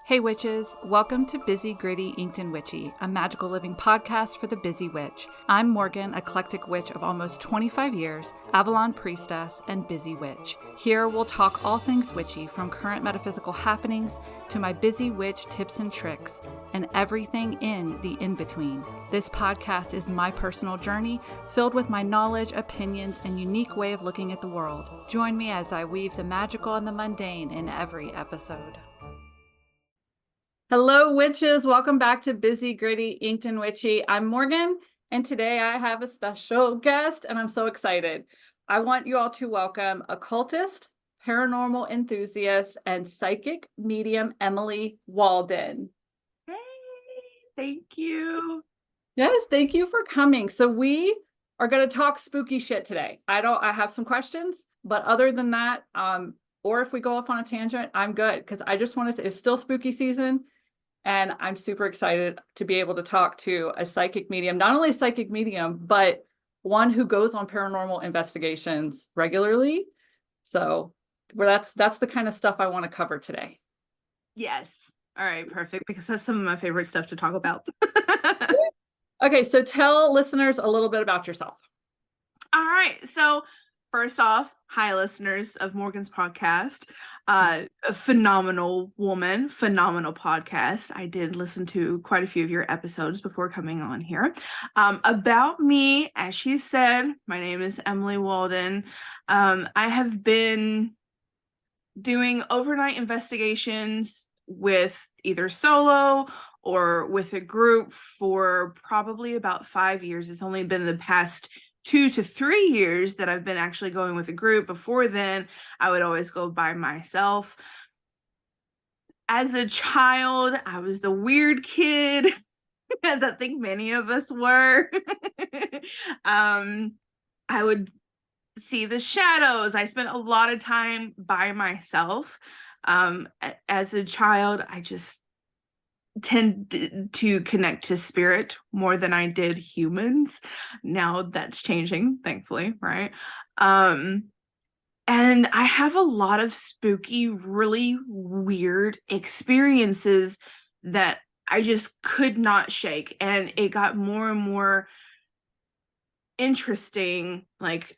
Hey witches, welcome to Busy, Gritty, Inked and Witchy, a magical living podcast for the busy witch. I'm Morgan, eclectic witch of almost 25 years, Avalon priestess, and busy witch. Here we'll talk all things witchy, from current metaphysical happenings to my busy witch tips and tricks, and everything in the in-between. This podcast is my personal journey, filled with my knowledge, opinions, and unique way of looking at the world. Join me as I weave the magical and the mundane in every episode. Hello, witches. Welcome back to Busy, Gritty, Inked and Witchy. I'm Morgan, and today I have a special guest, and I'm so excited. I want you all to welcome occultist, paranormal enthusiast, and psychic medium Emily Walden. Hey, thank you. Yes, thank you for coming. So we are going to talk spooky shit today. I have some questions, but other than that, or if we go off on a tangent, I'm good, because I just wanted to, it's still spooky season. And I'm super excited to be able to talk to a psychic medium, not only a psychic medium, but one who goes on paranormal investigations regularly. So that's the kind of stuff I want to cover today. Yes. All right, perfect. Because that's some of my favorite stuff to talk about. Okay, so tell listeners a little bit about yourself. All right. So first off, hi listeners of Morgan's podcast. A phenomenal woman, phenomenal podcast. I did listen to quite a few of your episodes before coming on here. About me, as she said, my name is Emily Walden. I have been doing overnight investigations with either solo or with a group for probably about 5 years. It's only been the past 2 to 3 years that I've been actually going with a group. Before then, I would always go by myself. As a child, I was the weird kid, as I think many of us were. I would see the shadows. I spent a lot of time by myself. As a child, I just tend to connect to spirit more than I did humans. Now that's changing, thankfully, right? And I have a lot of spooky, really weird experiences that I just could not shake. And it got more and more interesting. Like,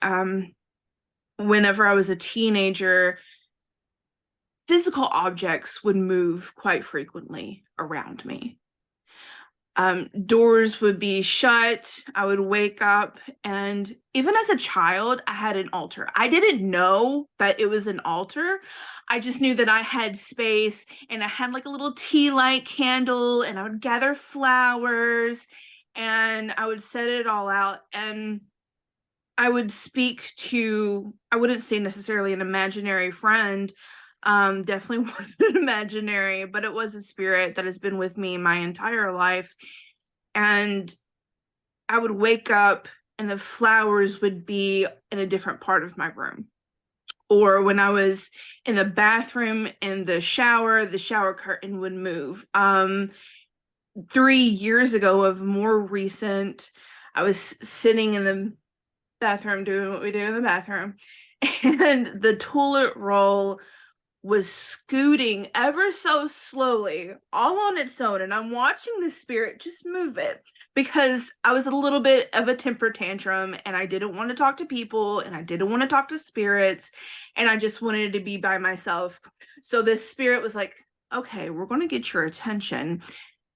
whenever I was a teenager, physical objects would move quite frequently around me. Doors would be shut. I would wake up, and even as a child, I had an altar. I didn't know that it was an altar. I just knew that I had space, and I had like a little tea light candle, and I would gather flowers, and I would set it all out, and I would speak to, I wouldn't say necessarily an imaginary friend. Definitely wasn't imaginary, but it was a spirit that has been with me my entire life. And I would wake up and the flowers would be in a different part of my room. Or when I was in the bathroom, in the shower curtain would move. 3 years ago, of more recent, I was sitting in the bathroom doing what we do in the bathroom, and the toilet roll was scooting ever so slowly, all on its own, and I'm watching the spirit just move it, because I was a little bit of a temper tantrum, and I didn't want to talk to people, and I didn't want to talk to spirits, and I just wanted to be by myself. So this spirit was like, okay, we're going to get your attention,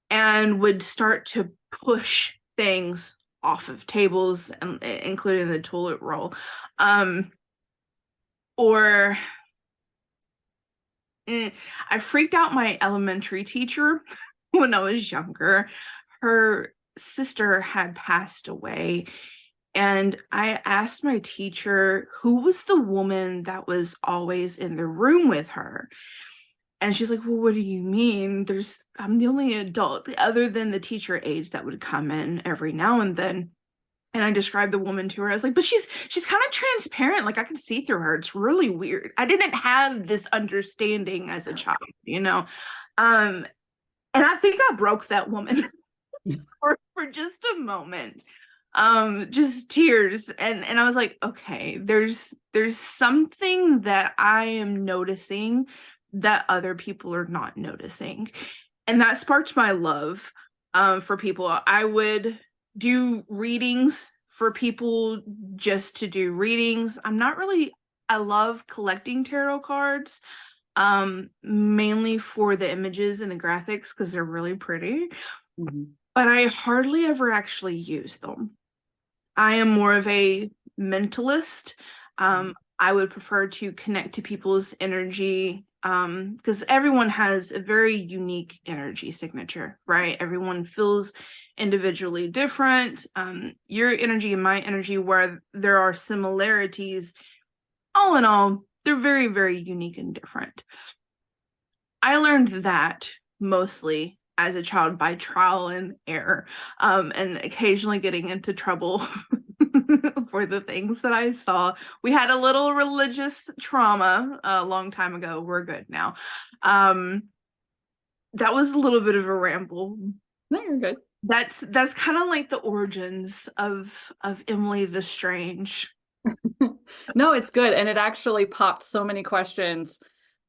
and would start to push things off of tables, including the toilet roll. Or I freaked out my elementary teacher when I was younger. Her sister had passed away, and I asked my teacher who was the woman that was always in the room with her. And she's like, well, what do you mean? I'm the only adult other than the teacher aides that would come in every now and then. And I described the woman to her. I was like, but she's kind of transparent. Like, I can see through her. It's really weird. I didn't have this understanding as a child, you know? And I think I broke that woman for just a moment. Just tears. And I was like, okay, there's something that I am noticing that other people are not noticing. And that sparked my love for people. I would do readings for people just to do readings. I love collecting tarot cards, mainly for the images and the graphics because they're really pretty. Mm-hmm. But I hardly ever actually use them. I am more of a mentalist. I would prefer to connect to people's energy because everyone has a very unique energy signature, right? Everyone feels individually different. Your energy and my energy, where there are similarities, all in all, they're very, very unique and different. I learned that mostly as a child by trial and error, and occasionally getting into trouble for the things that I saw. We had a little religious trauma a long time ago. We're good now. That was a little bit of a ramble. No, you're good. That's kind of like the origins of Emily the Strange. No, it's good. And it actually popped so many questions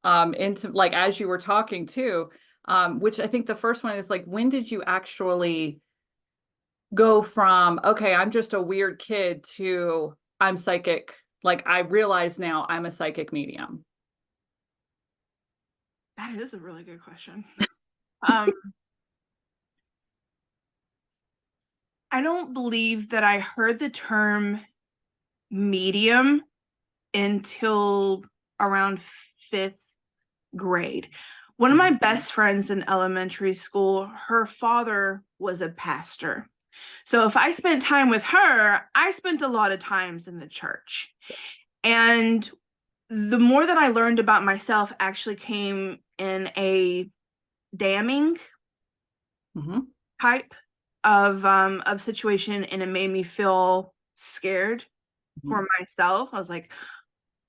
into, like, as you were talking too, which I think the first one is like, when did you actually go from, okay, I'm just a weird kid, to I'm psychic? Like, I realize now I'm a psychic medium. That is a really good question. I don't believe that I heard the term medium until around 5th grade. One of my best friends in elementary school, her father was a pastor. So if I spent time with her, I spent a lot of times in the church. And the more that I learned about myself actually came in a damning type of situation, and it made me feel scared for myself. I was like,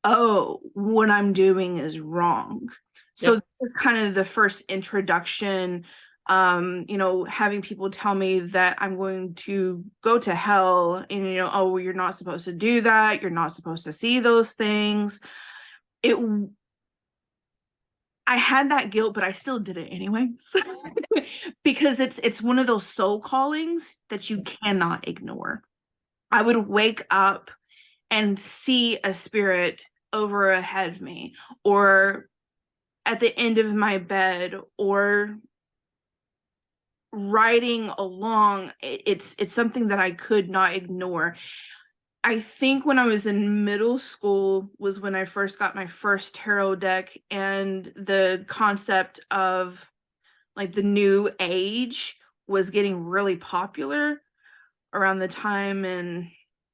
oh, what I'm doing is wrong. So Yep. this is kind of the first introduction, having people tell me that I'm going to go to hell, and oh, well, you're not supposed to do that, you're not supposed to see those things. I had that guilt, but I still did it anyways. Because it's one of those soul callings that you cannot ignore. I would wake up and see a spirit over ahead of me, or at the end of my bed, or riding along. It's something that I could not ignore. I think when I was in middle school was when I first got my first tarot deck, and the concept of like the new age was getting really popular around the time in,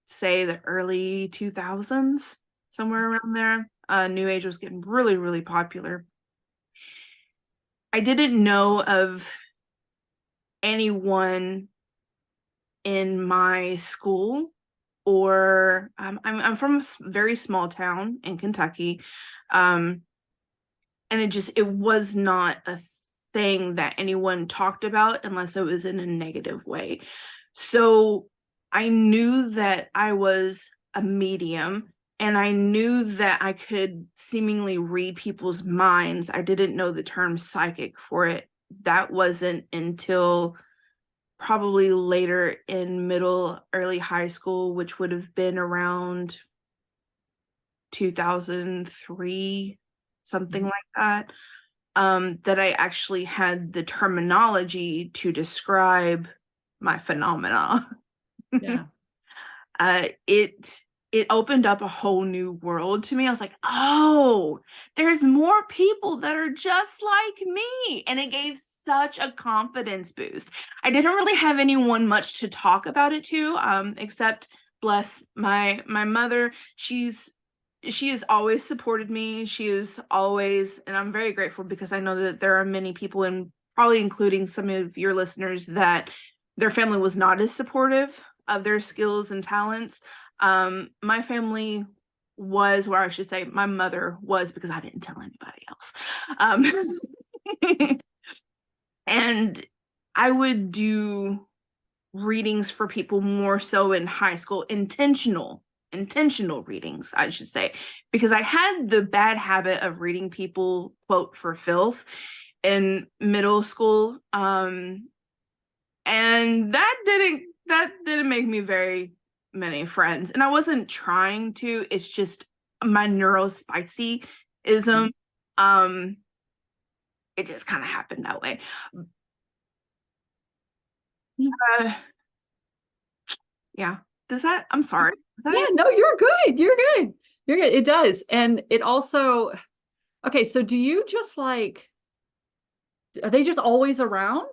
say, the early 2000s, somewhere around there. New age was getting really, really popular. I didn't know of anyone in my school, or I'm from a very small town in Kentucky, and it was not a thing that anyone talked about unless it was in a negative way. So I knew that I was a medium, and I knew that I could seemingly read people's minds. I didn't know the term psychic for it. That wasn't until probably later in middle, early high school, which would have been around 2003, something like that, that I actually had the terminology to describe my phenomena. Yeah. It opened up a whole new world to me. I was like, oh, there's more people that are just like me. And it gave such a confidence boost. I didn't really have anyone much to talk about it to, except, bless my mother. She has always supported me. She is always, and I'm very grateful, because I know that there are many people, and probably including some of your listeners, that their family was not as supportive of their skills and talents. My family was, or I should say my mother was, because I didn't tell anybody else. And I would do readings for people more so in high school, intentional intentional readings, I should say, because I had the bad habit of reading people quote for filth in middle school. And that didn't make me very many friends. And I wasn't trying to, it's just my neurospicyism. Um, it just kind of happened that way. Uh, yeah. I'm sorry. Yeah, no, you're good. You're good. You're good. It does. And it also, okay, so do you just like, are they just always around?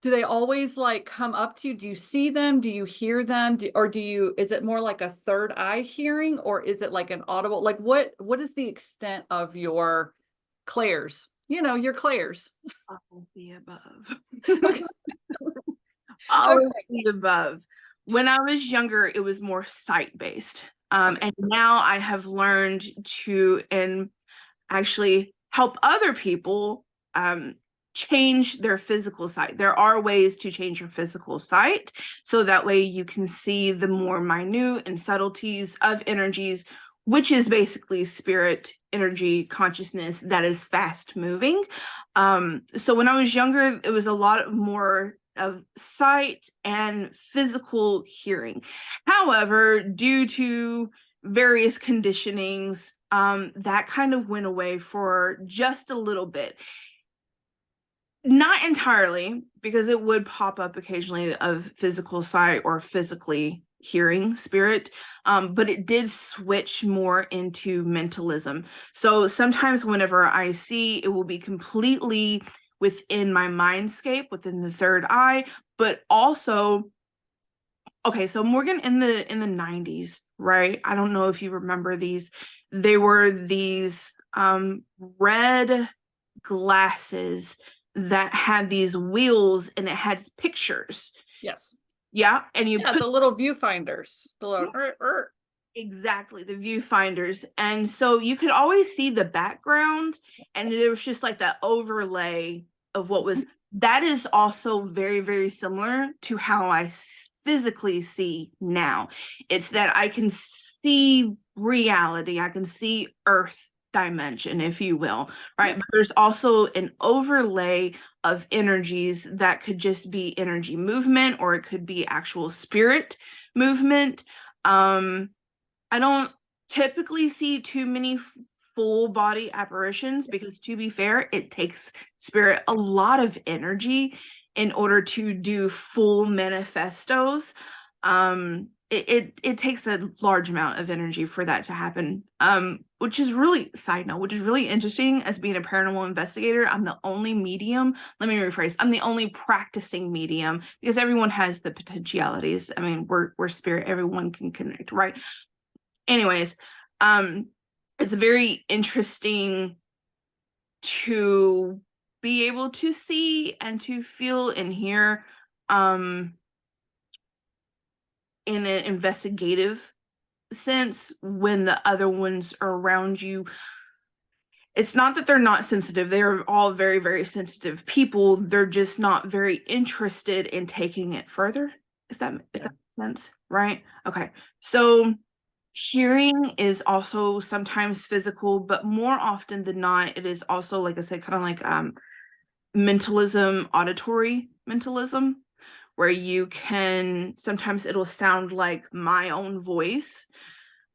Do they always like come up to you? Do you see them? Do you hear them? Is it more like a third eye hearing, or is it like an audible? Like what is the extent of your clairs? Your clairs. All of the above. Okay. All of the above. When I was younger, it was more sight-based. And now I have learned to and actually help other people change their physical sight. There are ways to change your physical sight, so that way you can see the more minute and subtleties of energies, which is basically spirit, energy, consciousness that is fast moving. So when I was younger, it was a lot more of sight and physical hearing. However, due to various conditionings, that kind of went away for just a little bit. Not entirely, because it would pop up occasionally of physical sight or physically hearing spirit, but it did switch more into mentalism. So sometimes whenever I see, it will be completely within my mindscape, within the third eye, but also, okay, so Morgan, in the 90s, right? I don't know if you remember these. They were these red glasses that had these wheels, and it had pictures. Yes. Yeah, and the little viewfinders. The little exactly, the viewfinders. And so you could always see the background, and there was just like that overlay of what was. That is also very, very similar to how I physically see now. It's that I can see reality, I can see Earth dimension, if you will, right? But there's also an overlay of energies that could just be energy movement, or it could be actual spirit movement. I don't typically see too many full body apparitions, because, to be fair, it takes spirit a lot of energy in order to do full manifestos. It takes a large amount of energy for that to happen. Which is really, side note, which is really interesting. As being a paranormal investigator, I'm the only medium. Let me rephrase. I'm the only practicing medium, because everyone has the potentialities. I mean, we're spirit. Everyone can connect, right? Anyways, it's very interesting to be able to see and to feel and hear in an investigative sense, when the other ones are around you. It's not that they're not sensitive. They're all very, very sensitive people. They're just not very interested in taking it further, if that makes sense, right? Okay. So hearing is also sometimes physical, but more often than not, it is also, like I said, kind of like mentalism, auditory mentalism, where you can, sometimes it'll sound like my own voice.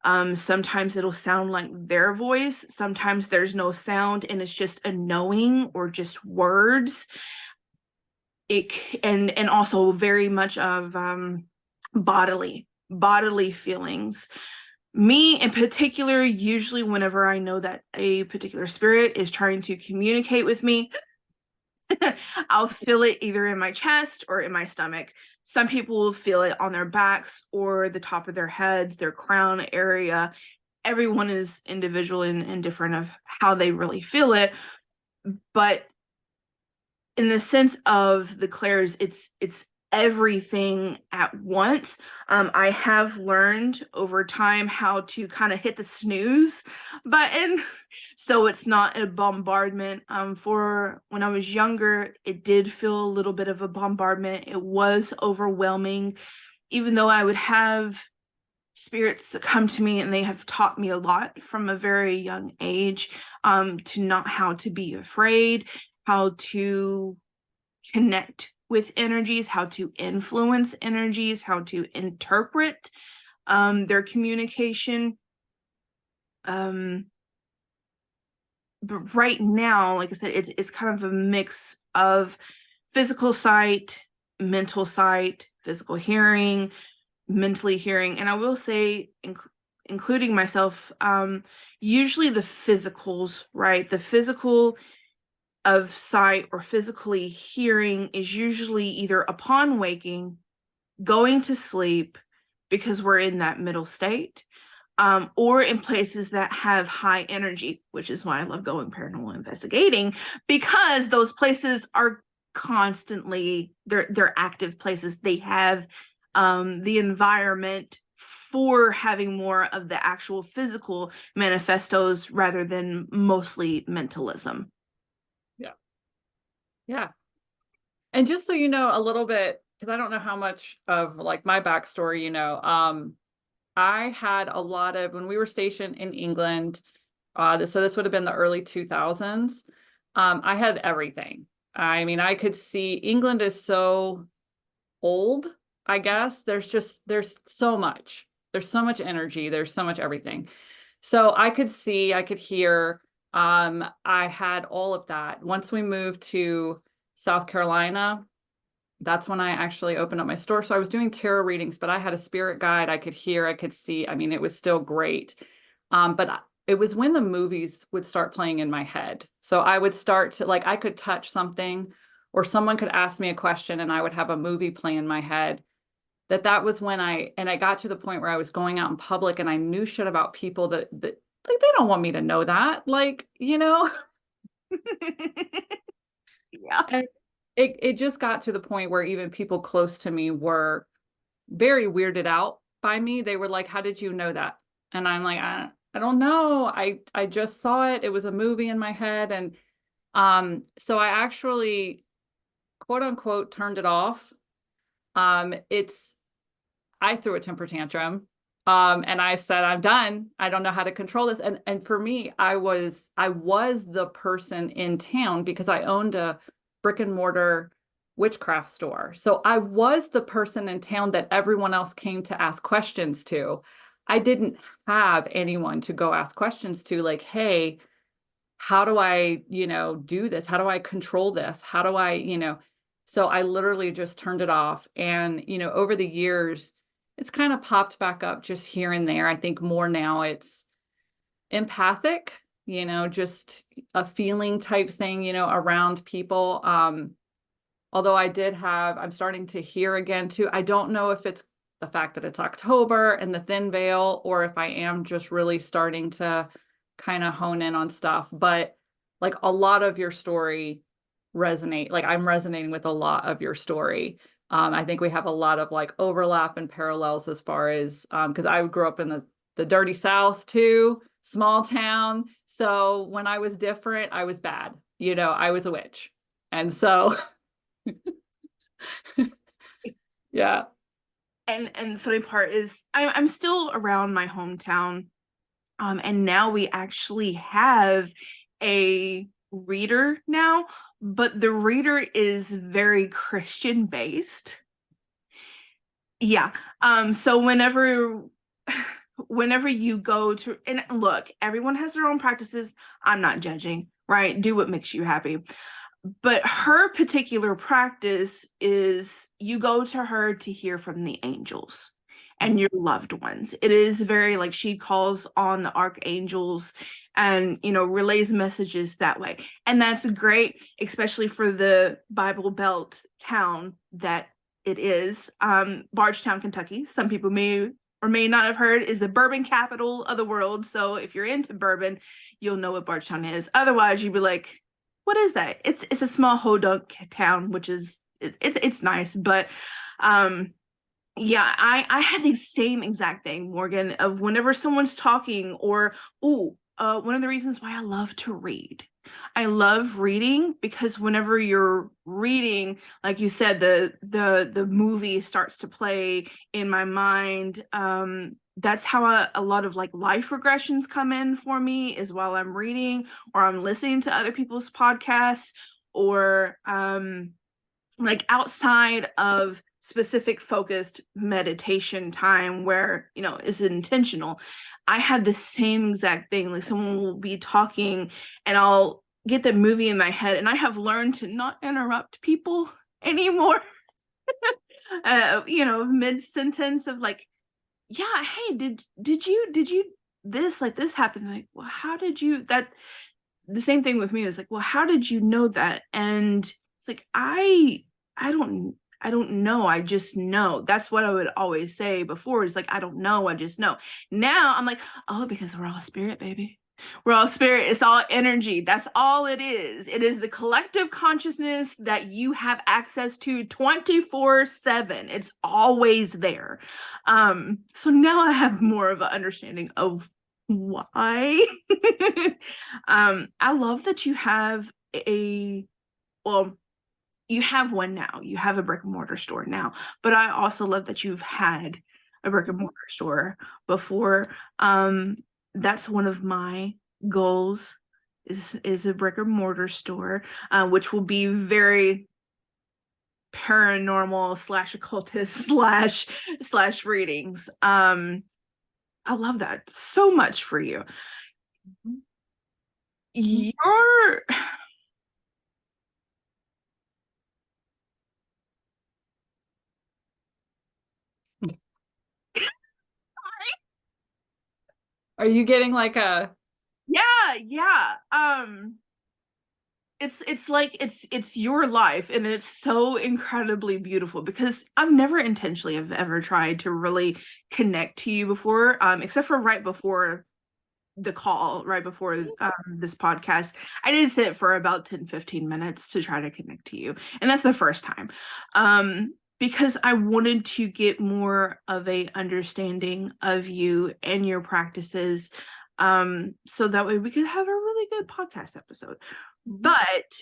Sometimes it'll sound like their voice. Sometimes there's no sound and it's just a knowing or just words. And also very much of bodily feelings. Me in particular, usually whenever I know that a particular spirit is trying to communicate with me, I'll feel it either in my chest or in my stomach. Some people will feel it on their backs or the top of their heads, their crown area. Everyone is individual and different of how they really feel it. But in the sense of the clairs, it's everything at once. I have learned over time how to kind of hit the snooze button, so it's not a bombardment. For when I was younger, it did feel a little bit of a bombardment. It was overwhelming, even though I would have spirits that come to me, and they have taught me a lot from a very young age, to not how to be afraid, how to connect with energies, how to influence energies, how to interpret their communication. But right now, like I said, it's kind of a mix of physical sight, mental sight, physical hearing, mentally hearing. And I will say, including myself, usually the physicals, right? The physical of sight or physically hearing is usually either upon waking, going to sleep, because we're in that middle state, or in places that have high energy, which is why I love going paranormal investigating, because those places are constantly, they're active places. They have the environment for having more of the actual physical manifestos rather than mostly mentalism. Yeah. And just so you know a little bit, because I don't know how much of like my backstory, you know, I had a lot of, when we were stationed in England, so this would have been the early 2000s, I had everything. I mean, I could see England is so old, I guess. There's so much. There's so much energy. There's so much everything. So I could see, I could hear, I had all of that. Once we moved to South Carolina, that's when I actually opened up my store. So I was doing tarot readings, but I had a spirit guide. I could hear, I could see. I mean, it was still great. But it was when the movies would start playing in my head. So I would start to, like, I could touch something, or someone could ask me a question and I would have a movie play in my head. That was when I got to the point where I was going out in public and I knew shit about people that like, they don't want me to know that. Like, you know? Yeah. And it just got to the point where even people close to me were very weirded out by me. They were like, "How did you know that?" And I'm like, I don't know. I just saw it. It was a movie in my head. And so I actually, quote unquote, turned it off. I threw a temper tantrum. And I said, I'm done. I don't know how to control this. And for me, I was the person in town because I owned a brick and mortar witchcraft store. So I was the person in town that everyone else came to ask questions to. I didn't have anyone to go ask questions to, like, hey, how do I, do this? How do I control this? How do I. So I literally just turned it off. And, over the years, it's kind of popped back up just here and there. I think more now it's empathic, just a feeling type thing, around people. Although I'm starting to hear again too. I don't know if it's the fact that it's October and the thin veil, or if I am just really starting to kind of hone in on stuff. But like, a lot of your story resonate. Like, I'm resonating with a lot of your story. I think we have a lot of like overlap and parallels as far as, because I grew up in the dirty South too, small town. So when I was different, I was bad. I was a witch. And so, yeah. And the funny part is I'm still around my hometown. And now we actually have a reader now, but the reader is very Christian based. Yeah. So whenever you go to, and look, everyone has their own practices. I'm not judging, right? Do what makes you happy. But her particular practice is you go to her to hear from the angels and your loved ones. It is very like she calls on the archangels and, relays messages that way. And that's great, especially for the Bible Belt town that it is. Bardstown, Kentucky. Some people may or may not have heard, is the bourbon capital of the world. So if you're into bourbon, you'll know what Bardstown is. Otherwise, you'd be like, what is that? It's a small hodunk town, which is it's nice, but yeah, I had the same exact thing, Morgan, of whenever someone's talking, or one of the reasons why I love to read. I love reading because whenever you're reading, like you said, the movie starts to play in my mind. that's how a lot of like life regressions come in for me, is while I'm reading or I'm listening to other people's podcasts, or like outside of specific focused meditation time where, you know, is intentional. I had the same exact thing. Like someone will be talking and I'll get the movie in my head, and I have learned to not interrupt people anymore. You know, mid sentence of like, yeah, hey, did you this, like this happened, like, well, how did you that the same thing with me. Is like, well, how did you know that? And it's like, I don't know, I just know. That's what I would always say before, is like, I don't know, I just know. Now I'm like, oh, because we're all spirit, baby. We're all spirit. It's all energy. That's all it is. It is the collective consciousness that you have access to 24/7. It's always there. So now I have more of an understanding of why. I love that you have well, you have one now. You have a brick and mortar store now, but I also love that you've had a brick and mortar store before. That's one of my goals, is a brick and mortar store, which will be very paranormal slash occultist slash readings. I love that so much for you. You're Are you getting like a yeah. It's like it's your life, and it's so incredibly beautiful, because I've never intentionally have ever tried to really connect to you before, except for right before the call, right before this podcast. I did sit for about 10-15 minutes to try to connect to you, and that's the first time, because I wanted to get more of a understanding of you and your practices, so that way we could have a really good podcast episode. But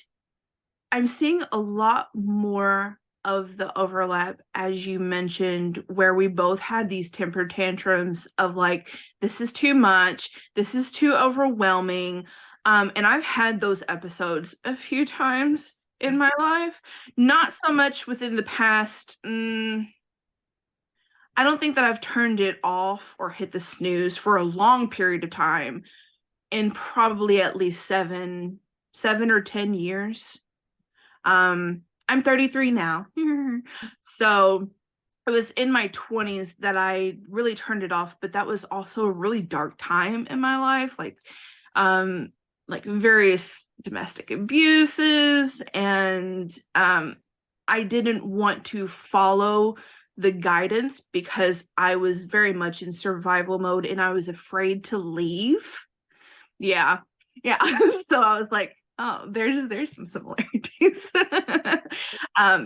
I'm seeing a lot more of the overlap, as you mentioned, where we both had these temper tantrums of like, this is too much, this is too overwhelming. And I've had those episodes a few times in my life, not so much within the past. I don't think that I've turned it off or hit the snooze for a long period of time, in probably at least 7 or 10 years. I'm 33 now. So it was in my 20s that I really turned it off, but that was also a really dark time in my life, like various domestic abuses, and I didn't want to follow the guidance because I was very much in survival mode and I was afraid to leave. Yeah. So I was like, oh, there's some similarities.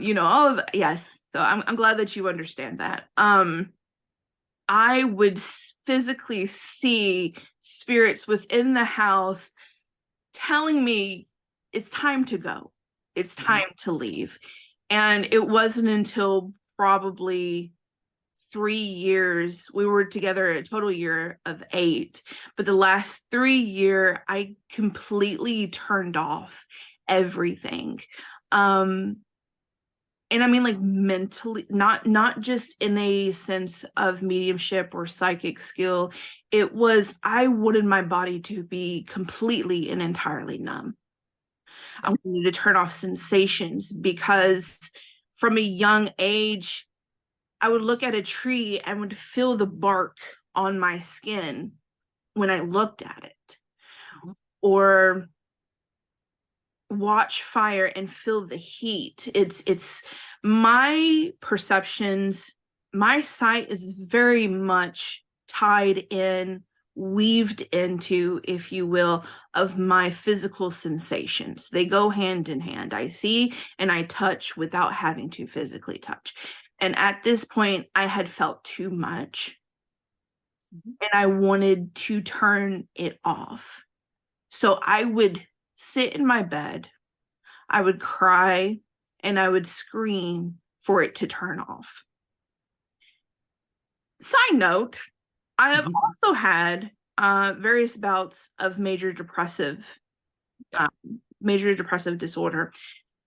You know, all of the, yes. So I'm glad that you understand that. I would physically see spirits within the house telling me it's time to go. It's time to leave. And it wasn't until probably 3 years, we were together a total year of 8, but the last 3 year I completely turned off everything. And I mean, like, mentally, not just in a sense of mediumship or psychic skill. It was, I wanted my body to be completely and entirely numb. I wanted to turn off sensations, because from a young age I would look at a tree and would feel the bark on my skin when I looked at it, or watch fire and feel the heat. It's my perceptions, my sight is very much tied in, weaved into, if you will, of my physical sensations. They go hand in hand. I see and I touch without having to physically touch. And at this point, I had felt too much, and I wanted to turn it off. So I would sit in my bed, I would cry, and I would scream for it to turn off. Side note, I have also had various bouts of Yeah. major depressive disorder.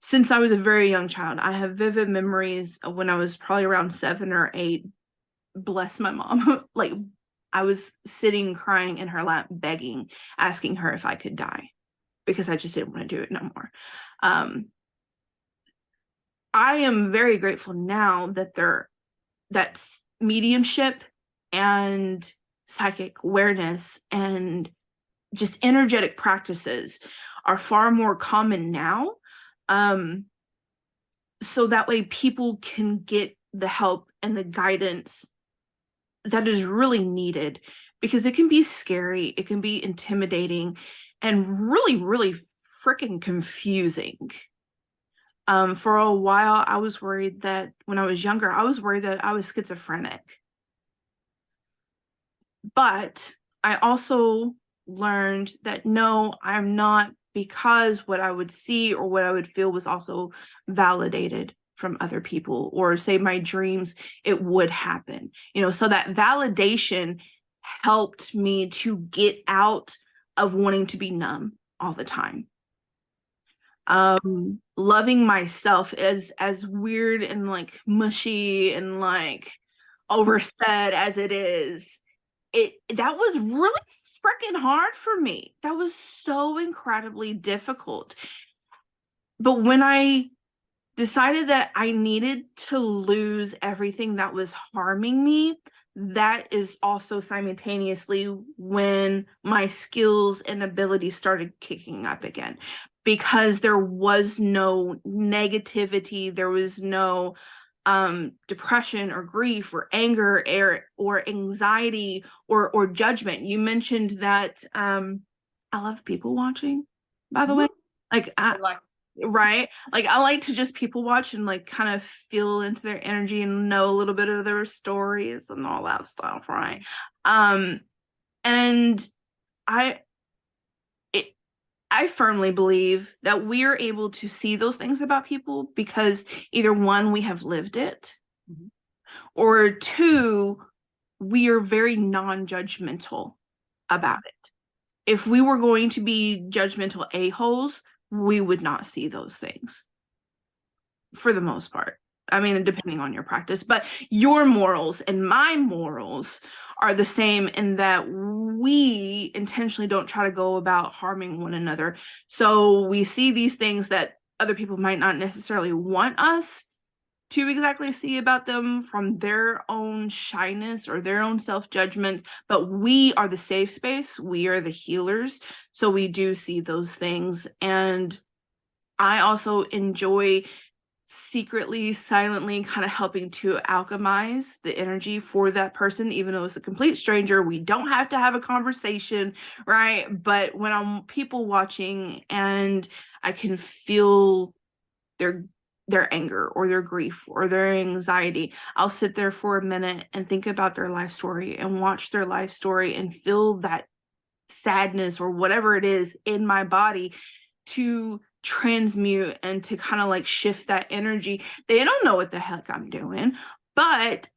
Since I was a very young child, I have vivid memories of when I was probably around 7 or 8. Bless my mom. Like, I was sitting crying in her lap, begging, asking her if I could die because I just didn't want to do it no more. I am very grateful now that that's mediumship and psychic awareness and just energetic practices are far more common now. So that way people can get the help and the guidance that is really needed, because it can be scary, it can be intimidating, and really, really freaking confusing. For a while, I was worried that when I was younger, I was worried that I was schizophrenic. But I also learned that no, I'm not, because what I would see or what I would feel was also validated from other people, or say my dreams, it would happen. So that validation helped me to get out of wanting to be numb all the time. Loving myself, as weird and like mushy and like oversaid as it is, that was really freaking hard for me. That was so incredibly difficult. But when I decided that I needed to lose everything that was harming me, that is also simultaneously when my skills and abilities started kicking up again, because there was no negativity, there was no depression or grief or anger or anxiety or judgment. You mentioned that I love people watching, by the way. Like, right? Like, I like to just people watch and like kind of feel into their energy and know a little bit of their stories and all that stuff, right? And I I firmly believe that we are able to see those things about people because either one, we have lived it, or two, we are very non-judgmental about it. If we were going to be judgmental a-holes, we would not see those things for the most part. I mean, depending on your practice, but your morals and my morals are the same in that we intentionally don't try to go about harming one another. So we see these things that other people might not necessarily want us to exactly see about them from their own shyness or their own self-judgments, but we are the safe space, we are the healers, so we do see those things. And I also enjoy secretly, silently kind of helping to alchemize the energy for that person, even though it's a complete stranger. We don't have to have a conversation, right? But when I'm people watching and I can feel their anger or their grief or their anxiety, I'll sit there for a minute and think about their life story and watch their life story and feel that sadness or whatever it is in my body, to transmute and to kind of like shift that energy. They don't know what the heck I'm doing, but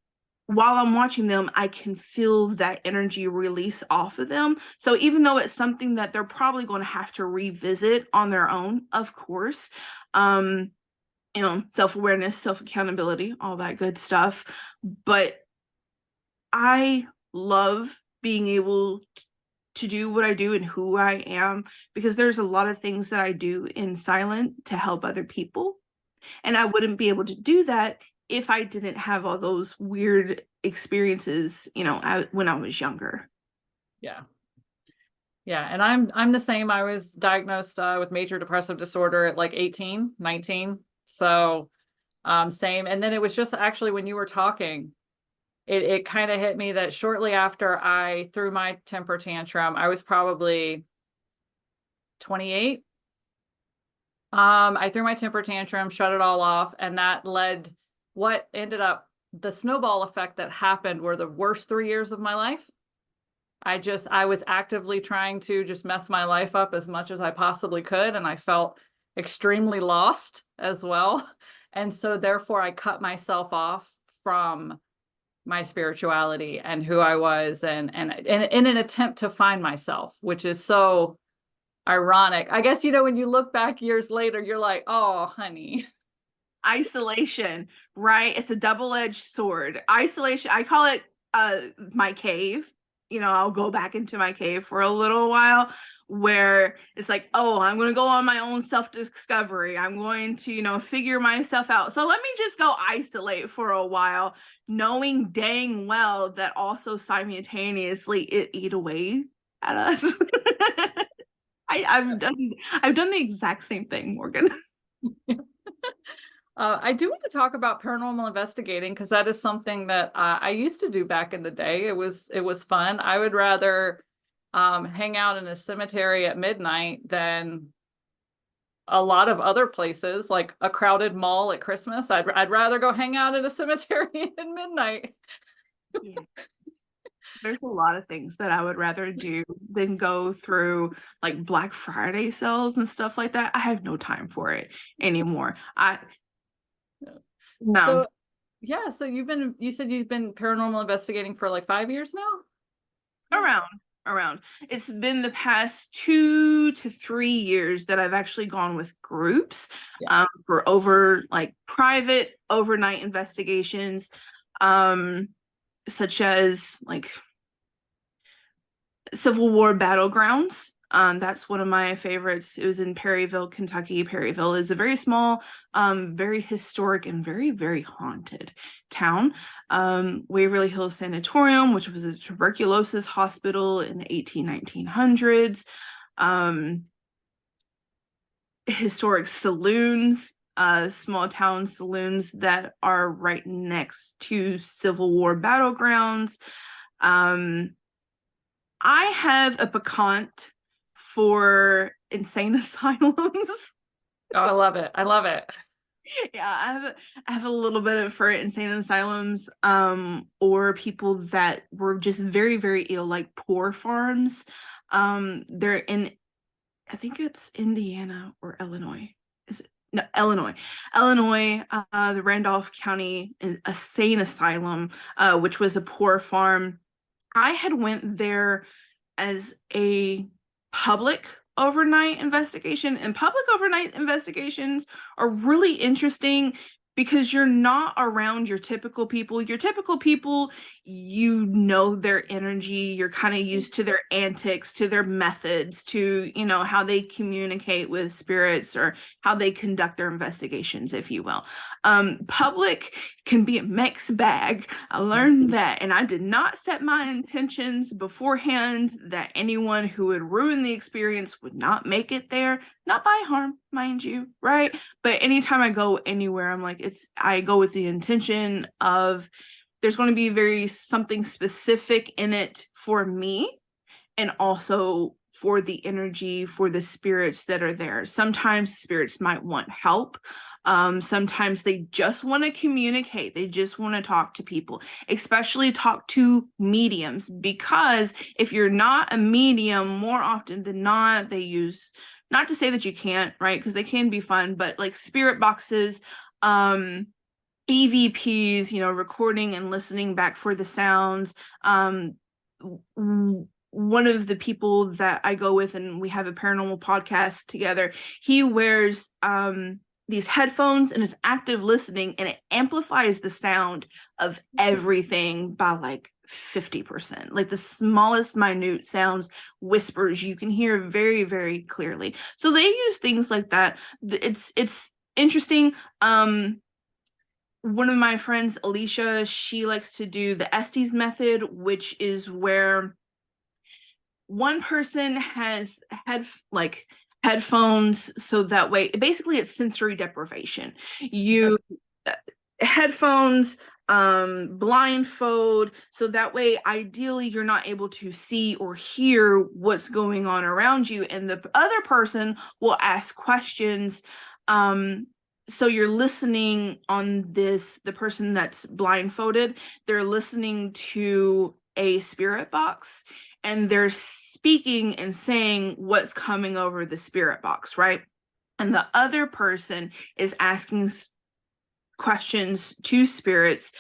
while I'm watching them, I can feel that energy release off of them. So even though it's something that they're probably going to have to revisit on their own, of course, self-awareness, self-accountability, all that good stuff. But I love being able to do what I do and who I am, because there's a lot of things that I do in silent to help other people. And I wouldn't be able to do that if I didn't have all those weird experiences, when I was younger. Yeah. Yeah. And I'm the same. I was diagnosed with major depressive disorder at like 18, 19. So same. And then it was just actually when you were talking, it kind of hit me that shortly after I threw my temper tantrum, I was probably 28. I threw my temper tantrum, shut it all off, and that led what ended up the snowball effect that happened were the worst 3 years of my life. I was actively trying to just mess my life up as much as I possibly could, and I felt extremely lost as well. And so therefore I cut myself off from my spirituality and who I was, and in an attempt to find myself, which is so ironic. I guess, when you look back years later, you're like, oh, honey. Isolation, right? It's a double-edged sword. Isolation, I call it my cave. I'll go back into my cave for a little while where it's like, oh, I'm going to go on my own self-discovery. I'm going to, figure myself out. So let me just go isolate for a while, knowing dang well that also simultaneously it eat away at us. I've done the exact same thing, Morgan. I do want to talk about paranormal investigating because that is something that I used to do back in the day. It was fun. I would rather hang out in a cemetery at midnight than a lot of other places, like a crowded mall at Christmas. I'd rather go hang out in a cemetery at midnight. Yeah. There's a lot of things that I would rather do than go through like Black Friday sales and stuff like that. I have no time for it anymore. No. So yeah, so you said you've been paranormal investigating for like 5 years now? Around. It's been the past 2 to 3 years that I've actually gone with groups for over like private overnight investigations, such as like Civil War battlegrounds. That's one of my favorites. It was in Perryville, Kentucky. Perryville is a very small, very historic, and very, very haunted town. Waverly Hills Sanatorium, which was a tuberculosis hospital in the 1900s. Historic saloons, small town saloons that are right next to Civil War battlegrounds. I have a piquant for insane asylums. Oh, I love it. I love it. Yeah, I have a little bit of for insane asylums, or people that were just very, very ill, like poor farms. They're in, I think it's Indiana or Illinois. Is it? No, Illinois. The Randolph County Insane Asylum, which was a poor farm. I had went there as a public overnight investigation, and public overnight investigations are really interesting because you're not around your typical people. Your typical people, their energy, you're kind of used to their antics, to their methods, to, how they communicate with spirits or how they conduct their investigations, if you will. Public can be a mixed bag. I learned that, and I did not set my intentions beforehand that anyone who would ruin the experience would not make it there, not by harm, mind you, right? But anytime I go anywhere, I go with the intention of there's going to be something specific in it for me, and also for the energy, for the spirits that are there. Sometimes spirits might want help. Sometimes they just want to communicate. They just want to talk to people, especially talk to mediums, because if you're not a medium, more often than not, they use, not to say that you can't, right? Because they can be fun, but like spirit boxes, EVPs, recording and listening back for the sounds. One of the people that I go with, and we have a paranormal podcast together, he wears these headphones and is active listening, and it amplifies the sound of everything by like 50%. Like the smallest minute sounds, whispers, you can hear very, very clearly. So they use things like that. It's interesting. One of my friends, Alicia, she likes to do the Estes method, which is where one person has headphones, so that way, basically it's sensory deprivation. Headphones, blindfold, so that way, ideally, you're not able to see or hear what's going on around you, and the other person will ask questions. So you're listening on this, the person that's blindfolded, they're listening to a spirit box, and they're speaking and saying what's coming over the spirit box, right? And the other person is asking questions to spirits,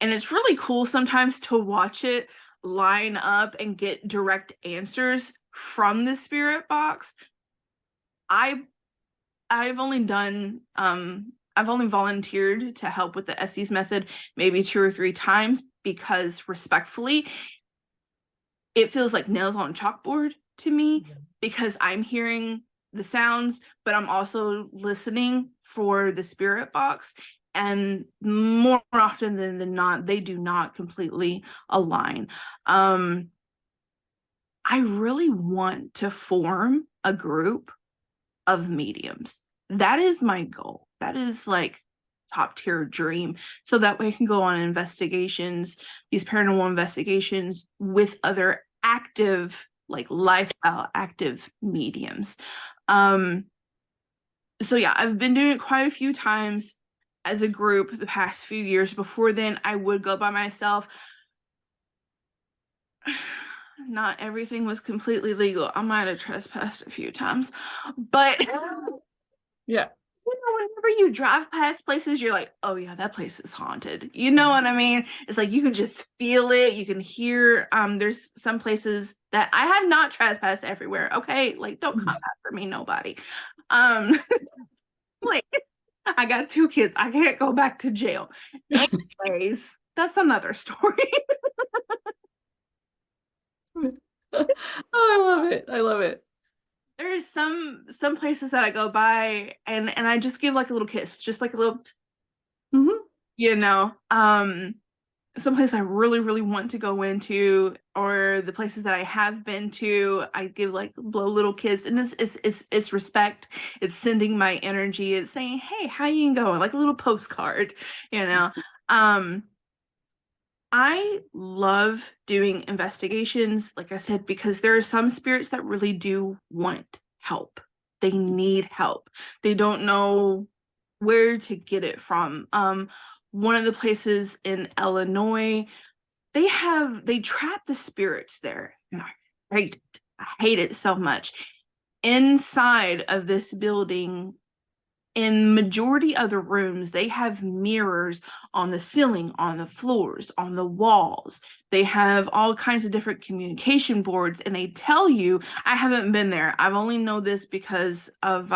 And it's really cool sometimes to watch it line up and get direct answers from the spirit box. I've only done I've only volunteered to help with the Estes method maybe 2 or 3 times, because respectfully, it feels like nails on a chalkboard to me, because I'm hearing the sounds, but I'm also listening for the spirit box. And more often than not, they do not completely align. I really want to form a group of mediums. That is my goal. That is like top tier dream. So that way I can go on investigations, these paranormal investigations with other active, like lifestyle active mediums. So yeah, I've been doing it quite a few times as a group the past few years. Before then, I would go by myself. Not everything was completely legal. I might have trespassed a few times, but yeah, whenever you drive past places, you're like, oh yeah, that place is haunted. You know what I mean? It's like you can just feel it. You can hear. There's some places that I have not trespassed everywhere. Okay, like don't come after me, nobody. Like I got 2 kids. I can't go back to jail. Anyways, that's another story. Oh, I love it. I love it. There's some places that I go by and I just give like a little kiss, just like a little, you know, some place I really, really want to go into, or the places that I have been to, I give like blow little kiss, and it's respect. It's sending my energy. It's saying, hey, how you going? Like a little postcard, you know. I love doing investigations, like I said, because there are some spirits that really do want help. They need help. They don't know where to get it from. One of the places in Illinois, they trap the spirits there. And I hate it so much. Inside of this building, in majority of the rooms, they have mirrors on the ceiling, on the floors, on the walls. They have all kinds of different communication boards, and they tell you, I haven't been there. I've only know this because of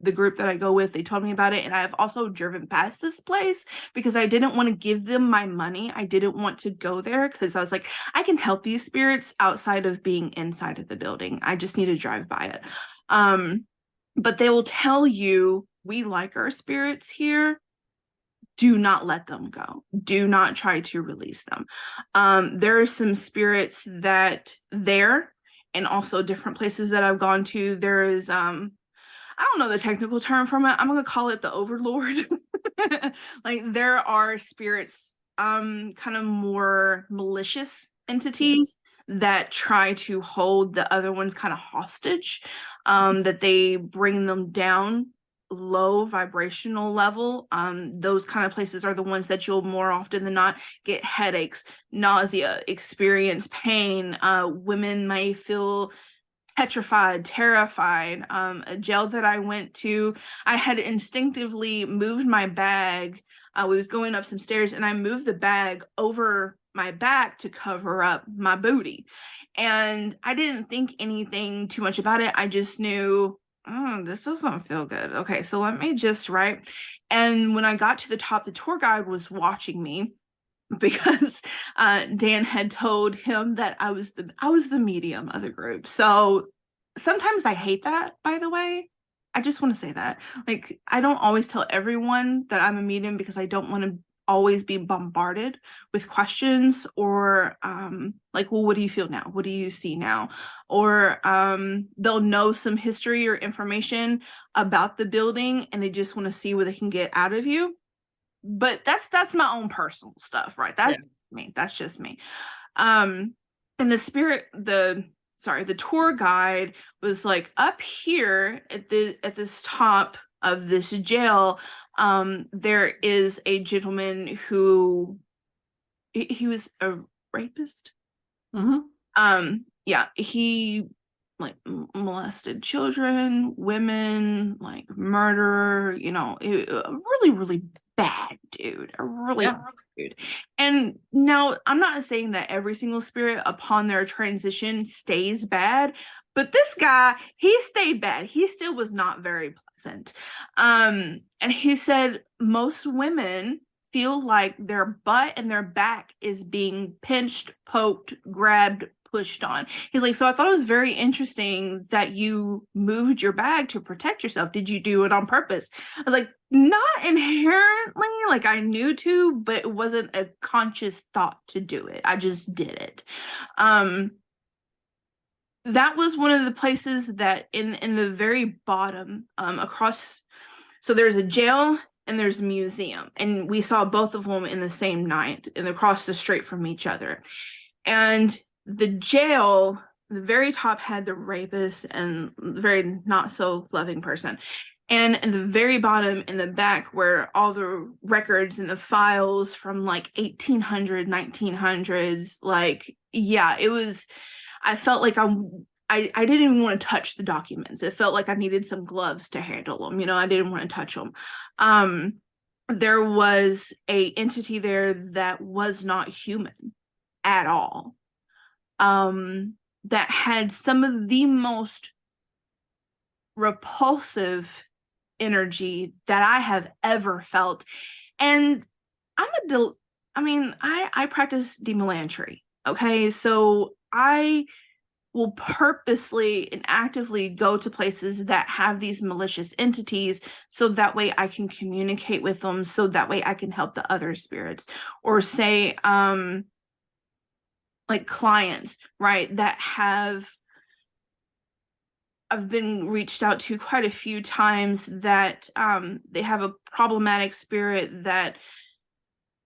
the group that I go with. They told me about it, and I've also driven past this place because I didn't want to give them my money. I didn't want to go there because I was like, I can help these spirits outside of being inside of the building. I just need to drive by it. But they will tell you, we like our spirits here. Do not let them go. Do not try to release them. There are some spirits that there, and also different places that I've gone to. There is, I don't know the technical term from it. I'm going to call it the overlord. Like there are spirits, kind of more malicious entities that try to hold the other ones kind of hostage, that they bring them down low vibrational level. Those kind of places are the ones that you'll more often than not get headaches, nausea, experience pain. Women may feel petrified, terrified. A jail that I went to, I had instinctively moved my bag. We was going up some stairs, and I moved the bag over my back to cover up my booty. And I didn't think anything too much about it. I just knew, oh, this doesn't feel good. Okay, so let me just, right. And when I got to the top, the tour guide was watching me because Dan had told him that I was the medium of the group. So sometimes I hate that, by the way. I just want to say that. Like, I don't always tell everyone that I'm a medium because I don't want to always be bombarded with questions, or like, well, what do you feel now? What do you see now? Or they'll know some history or information about the building and they just want to see what they can get out of you. But that's my own personal stuff, right? That's me. That's just me. And the tour guide was like, up here at this top of this jail, there is a gentleman who he was a rapist. Yeah, he like molested children, women, like murder, a really, really bad dude, a really bad dude. And now I'm not saying that every single spirit upon their transition stays bad, but this guy, he stayed bad. He still was not very pleasant. And he said most women feel like their butt and their back is being pinched, poked, grabbed, pushed on. He's like, so I thought it was very interesting that you moved your bag to protect yourself. Did you do it on purpose? I was like, not inherently, like I knew to, but it wasn't a conscious thought to do it. I just did it. That was one of the places that in the very bottom, across, so there's a jail and there's a museum, and we saw both of them in the same night and across the street from each other. And the jail, the very top had the rapist and the very not so loving person. And in the very bottom in the back were all the records and the files from like 1800, 1900s. Like, yeah, it was, I felt like I didn't even want to touch the documents. It felt like I needed some gloves to handle them. I didn't want to touch them. There was a entity there that was not human at all. That had some of the most repulsive energy that I have ever felt. And I practice demolantry. Okay. So I will purposely and actively go to places that have these malicious entities so that way I can communicate with them, so that way I can help the other spirits, or say, like clients, right, that I've been reached out to quite a few times that they have a problematic spirit, that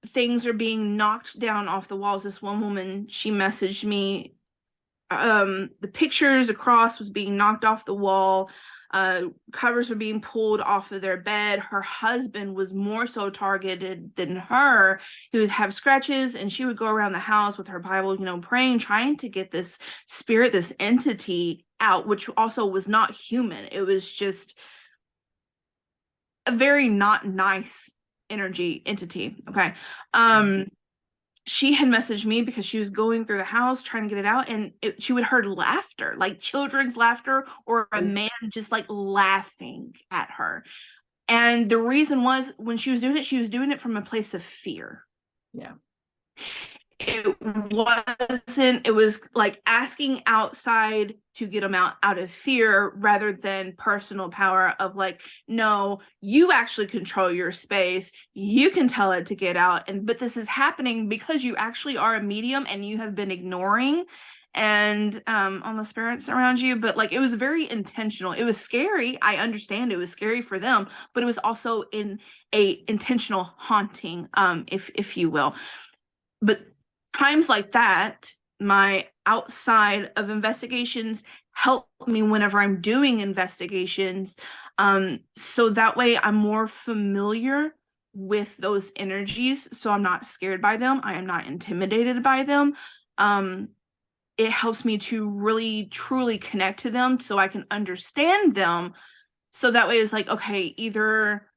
things are being knocked down off the walls. This one woman, she messaged me, the pictures across was being knocked off the wall, covers were being pulled off of their bed. Her husband was more so targeted than her. He would have scratches, and she would go around the house with her Bible, praying, trying to get this spirit, this entity out, which also was not human. It was just a very not nice entity. Okay. She had messaged me because she was going through the house trying to get it out, and she would heard laughter, like children's laughter, or a man just like laughing at her. And the reason was, when she was doing it from a place of fear. Yeah. It was like asking outside to get them out of fear, rather than personal power of like, no, you actually control your space, you can tell it to get out. But this is happening because you actually are a medium and you have been ignoring and on the spirits around you. But like, it was very intentional. It was scary. I understand it was scary for them, but it was also in a intentional haunting, if you will. But times like that, my outside of investigations help me whenever I'm doing investigations. So that way I'm more familiar with those energies. So I'm not scared by them. I am not intimidated by them. It helps me to really, truly connect to them so I can understand them. So that way it's like, okay, either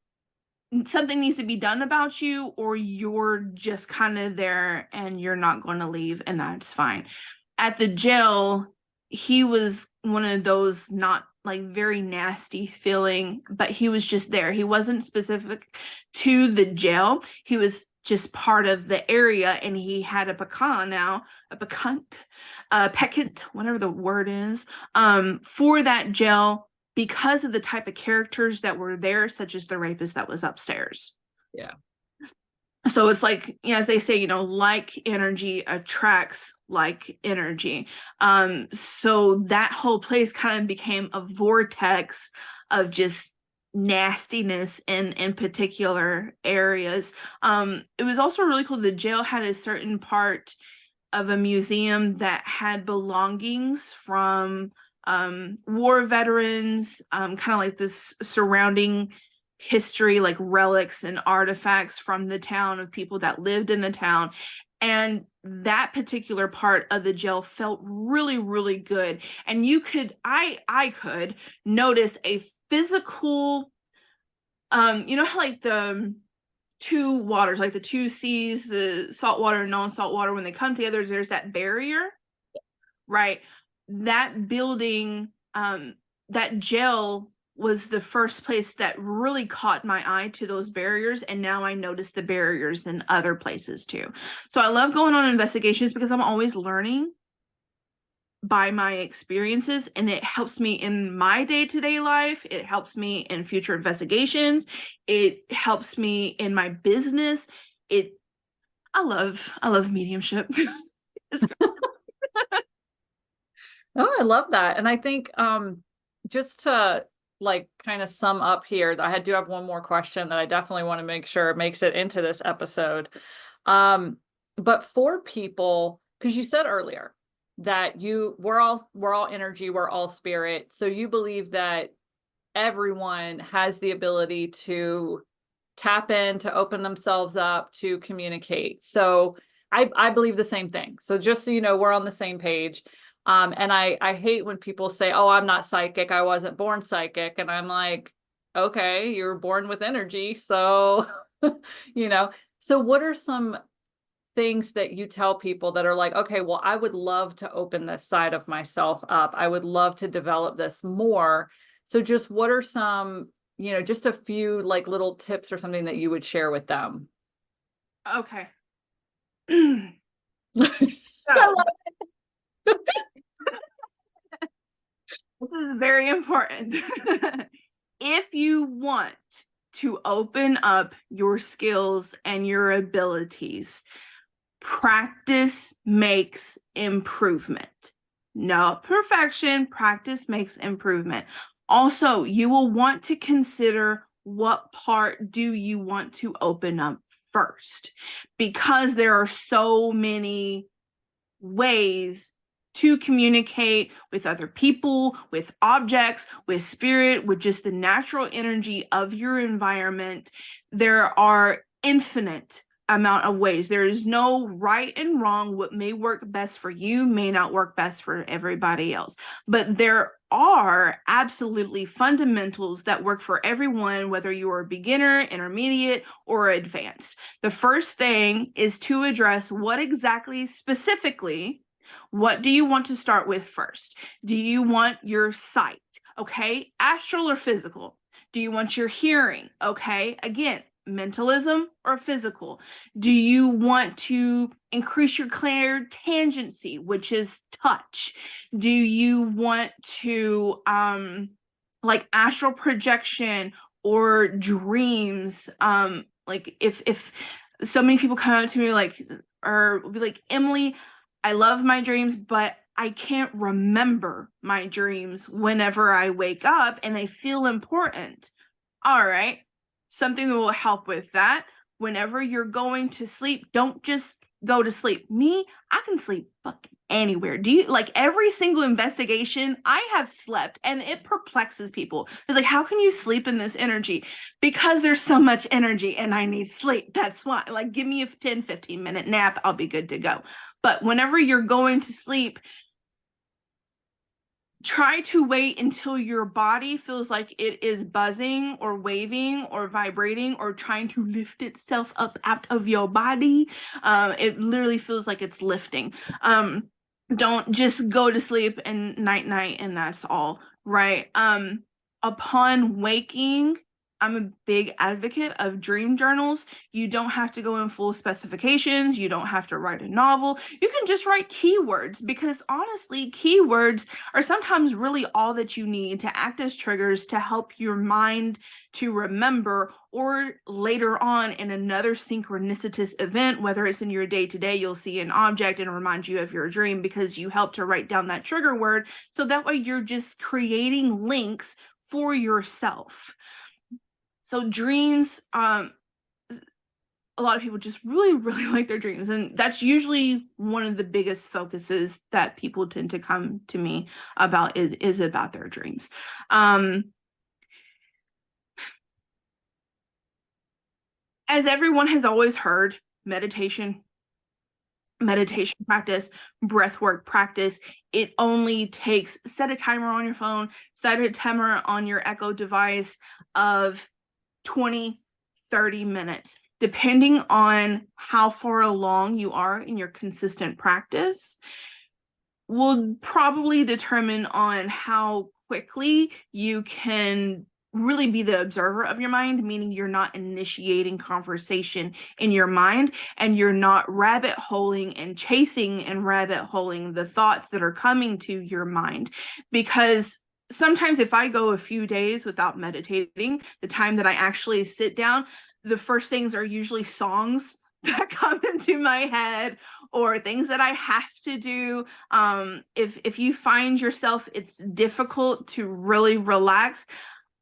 something needs to be done about you, or you're just kind of there and you're not going to leave, and that's fine. At the jail, he was one of those not like very nasty feeling, but he was just there. He wasn't specific to the jail. He was just part of the area, and he had a peccant, whatever the word is, for that jail, because of the type of characters that were there, such as the rapist that was upstairs. Yeah. So it's like, as they say, like energy attracts like energy. So that whole place kind of became a vortex of just nastiness in particular areas. It was also really cool. The jail had a certain part of a museum that had belongings from war veterans, kind of like this surrounding history, like relics and artifacts from the town, of people that lived in the town. And that particular part of the gel felt really, really good. And I could notice a physical, you know how like the two waters, like the two seas, the salt water and non-salt water, when they come together, there's that barrier, right? That building, that gel was the first place that really caught my eye to those barriers. And now I notice the barriers in other places too. So I love going on investigations because I'm always learning by my experiences, and it helps me in my day-to-day life. It helps me in future investigations. It helps me in my business. I love mediumship. Oh, I love that. And I think just to like kind of sum up here, I do have one more question that I definitely want to make sure makes it into this episode. But for people, because you said earlier that we're all energy, we're all spirit. So you believe that everyone has the ability to tap in, to open themselves up, to communicate. So I believe the same thing. So just so you know, we're on the same page. And I hate when people say, oh, I'm not psychic, I wasn't born psychic. And I'm like, okay, you were born with energy. So, you know, so what are some things that you tell people that are like, okay, well, I would love to open this side of myself up. I would love to develop this more. So just what are some, you know, just a few like little tips or something that you would share with them? Okay. I love This is very important. If you want to open up your skills and your abilities, practice makes improvement. No perfection, practice makes improvement. Also, you will want to consider what part do you want to open up first, because there are so many ways to communicate with other people, with objects, with spirit, with just the natural energy of your environment. There are infinite amount of ways. There is no right and wrong. What may work best for you may not work best for everybody else. But there are absolutely fundamentals that work for everyone, whether you are a beginner, intermediate, or advanced. The first thing is to address what exactly specifically, what do you want to start with first? Do you want your sight? Okay, astral or physical? Do you want your hearing? Okay, again, mentalism or physical? Do you want to increase your clairtangency, which is touch? Do you want to like astral projection or dreams? Like if so many people come up to me like, or be like, Emily, I love my dreams, but I can't remember my dreams whenever I wake up and they feel important. All right. Something that will help with that. Whenever you're going to sleep, don't just go to sleep. Me, I can sleep fucking anywhere. Do you like every single investigation I have slept, and it perplexes people. It's like, how can you sleep in this energy? Because there's so much energy and I need sleep. That's why. Like, give me a 10-15 minute nap, I'll be good to go. But whenever you're going to sleep, try to wait until your body feels like it is buzzing or waving or vibrating or trying to lift itself up out of your body. It literally feels like it's lifting. Don't just go to sleep and night and that's all, right? Upon waking, I'm a big advocate of dream journals. You don't have to go in full specifications. You don't have to write a novel. You can just write keywords, because honestly, keywords are sometimes really all that you need to act as triggers to help your mind to remember, or later on in another synchronicitous event, whether it's in your day-to-day, you'll see an object and remind you of your dream because you helped to write down that trigger word. So that way you're just creating links for yourself. So dreams, a lot of people just really, really like their dreams. And that's usually one of the biggest focuses that people tend to come to me about is about their dreams. As everyone has always heard, meditation meditation practice, breath work practice. It only takes, set a timer on your phone, set a timer on your Echo device of 20, 30 minutes, depending on how far along you are in your consistent practice, will probably determine on how quickly you can really be the observer of your mind, meaning you're not initiating conversation in your mind and you're not rabbit holing and chasing and rabbit holing the thoughts that are coming to your mind. Because sometimes if I go a few days without meditating, the time that I actually sit down, the first things are usually songs that come into my head or things that I have to do. If you find yourself, it's difficult to really relax.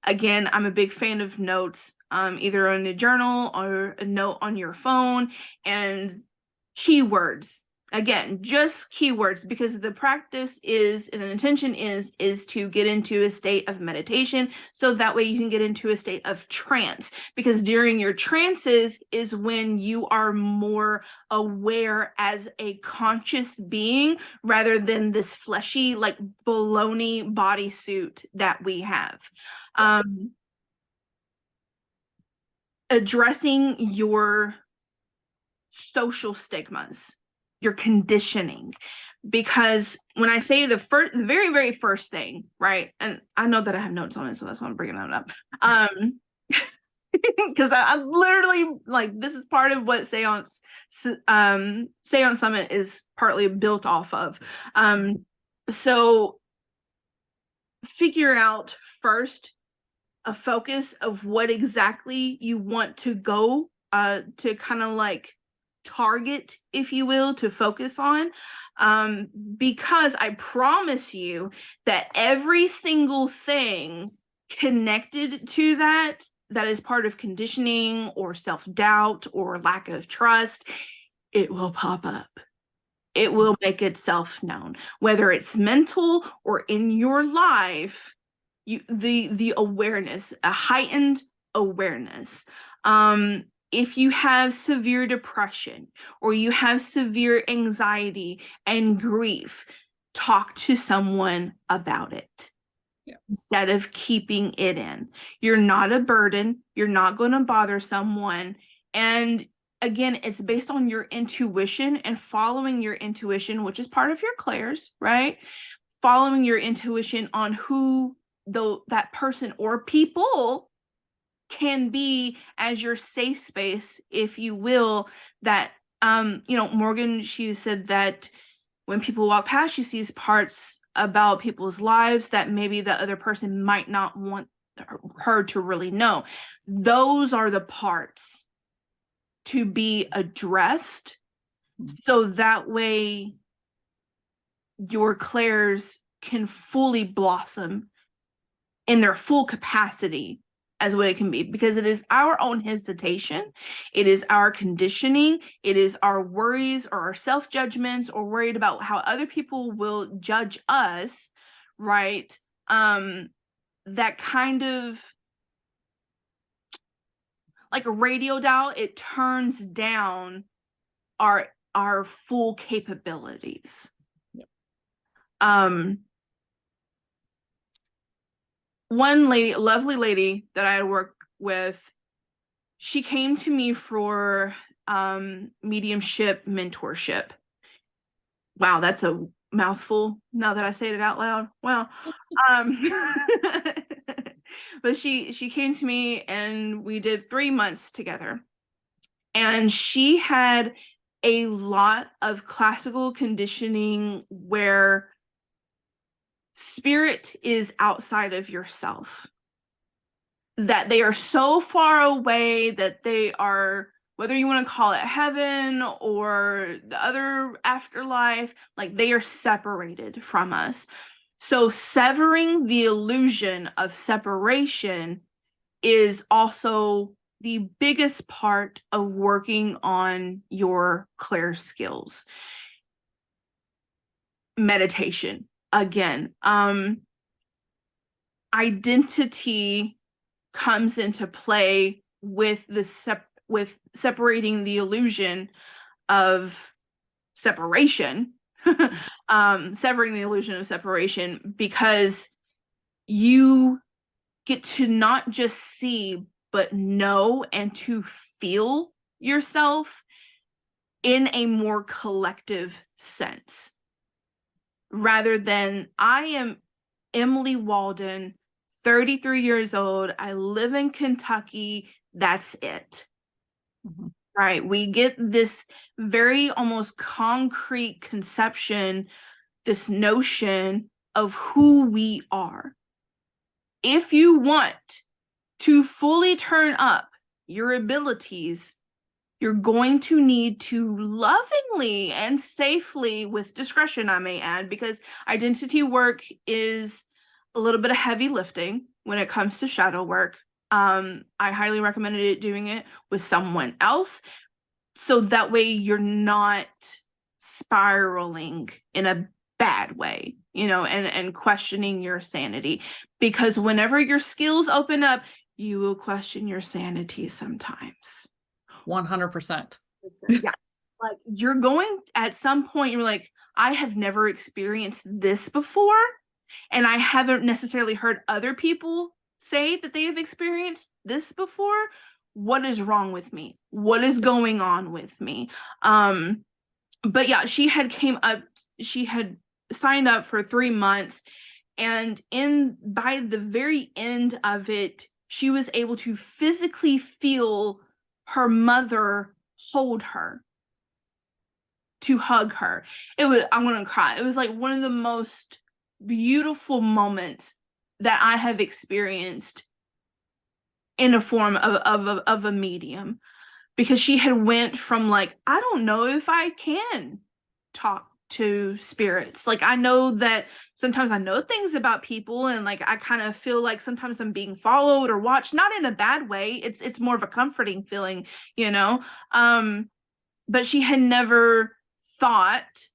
Again, I'm a big fan of notes, either on a journal or a note on your phone, and keywords. Again, just keywords, because the practice is, and the intention is to get into a state of meditation, so that way you can get into a state of trance, because during your trances is when you are more aware as a conscious being rather than this fleshy, like baloney bodysuit that we have. Addressing your social stigmas, your conditioning, because when I say the very, very first thing, right? And I know that I have notes on it, so that's why I'm bringing that up. Because I literally, like, this is part of what Seance Summit is partly built off of. So figure out first a focus of what exactly you want to go to kind of like target, if you will, to focus on, because I promise you that every single thing connected to that is part of conditioning or self-doubt or lack of trust, it will pop up. It will make itself known, whether it's mental or in your life. The awareness, a heightened awareness. If you have severe depression or you have severe anxiety and grief, talk to someone about it. Yeah. Instead of keeping it in. You're not a burden. You're not going to bother someone. And again, it's based on your intuition and following your intuition, which is part of your clairs, right? Following your intuition on who that person or people can be as your safe space, if you will. That Morgan, she said that when people walk past, she sees parts about people's lives that maybe the other person might not want her to really know. Those are the parts to be addressed, so that way your clairs can fully blossom in their full capacity as what it can be, because it is our own hesitation, it is our conditioning, it is our worries or our self-judgments or worried about how other people will judge us, right? That kind of like a radio dial, it turns down our full capabilities. Yep. One lady, a lovely lady that I had worked with, she came to me for mediumship mentorship. Wow, that's a mouthful now that I say it out loud. Well, but she came to me and we did 3 months together. And she had a lot of classical conditioning where spirit is outside of yourself, that they are so far away that they are, whether you want to call it heaven or the other afterlife, like they are separated from us. So severing the illusion of separation is also the biggest part of working on your clair skills. Meditation. Again, identity comes into play with the with separating the illusion of separation, severing the illusion of separation, because you get to not just see, but know and to feel yourself in a more collective sense, rather than I am Emily Walden, 33 years old, I live in Kentucky, that's it. Mm-hmm. Right? We get this very almost concrete conception, this notion of who we are. If you want to fully turn up your abilities, you're going to need to lovingly and safely, with discretion, I may add, because identity work is a little bit of heavy lifting when it comes to shadow work. I highly recommended doing it with someone else, so that way you're not spiraling in a bad way, and questioning your sanity. Because whenever your skills open up, you will question your sanity sometimes. 100%. Yeah. Like, you're going, at some point, you're like, I have never experienced this before. And I haven't necessarily heard other people say that they have experienced this before. What is wrong with me? What is going on with me? But yeah, she had signed up for 3 months, and by the very end of it, she was able to physically feel her mother hold her, to hug her. I'm gonna cry. It was like one of the most beautiful moments that I have experienced in a form of a medium, because she had went from like, I don't know if I can talk to spirits. Like, I know that sometimes I know things about people, and like I kind of feel like sometimes I'm being followed or watched, not in a bad way. It's more of a comforting feeling, but she had never thought,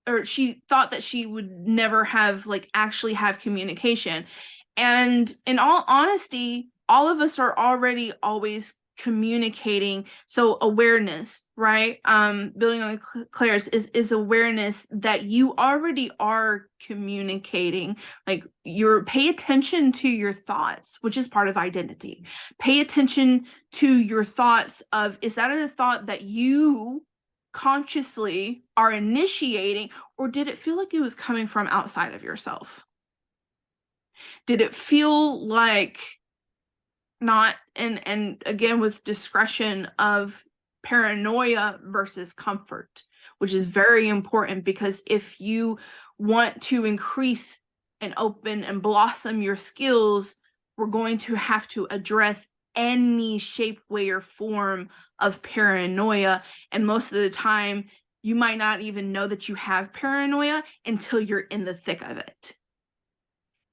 or she thought that she would never have actually have communication. And in all honesty, all of us are already always communicating. So awareness, right? Building on Claire's is awareness that you already are communicating. Like, pay attention to your thoughts, which is part of identity. Pay attention to your thoughts of, is that a thought that you consciously are initiating, or did it feel like it was coming from outside of yourself? Did it feel like not, and again, with discretion of paranoia versus comfort, which is very important, because if you want to increase and open and blossom your skills, we're going to have to address any shape, way, or form of paranoia. And most of the time, you might not even know that you have paranoia until you're in the thick of it,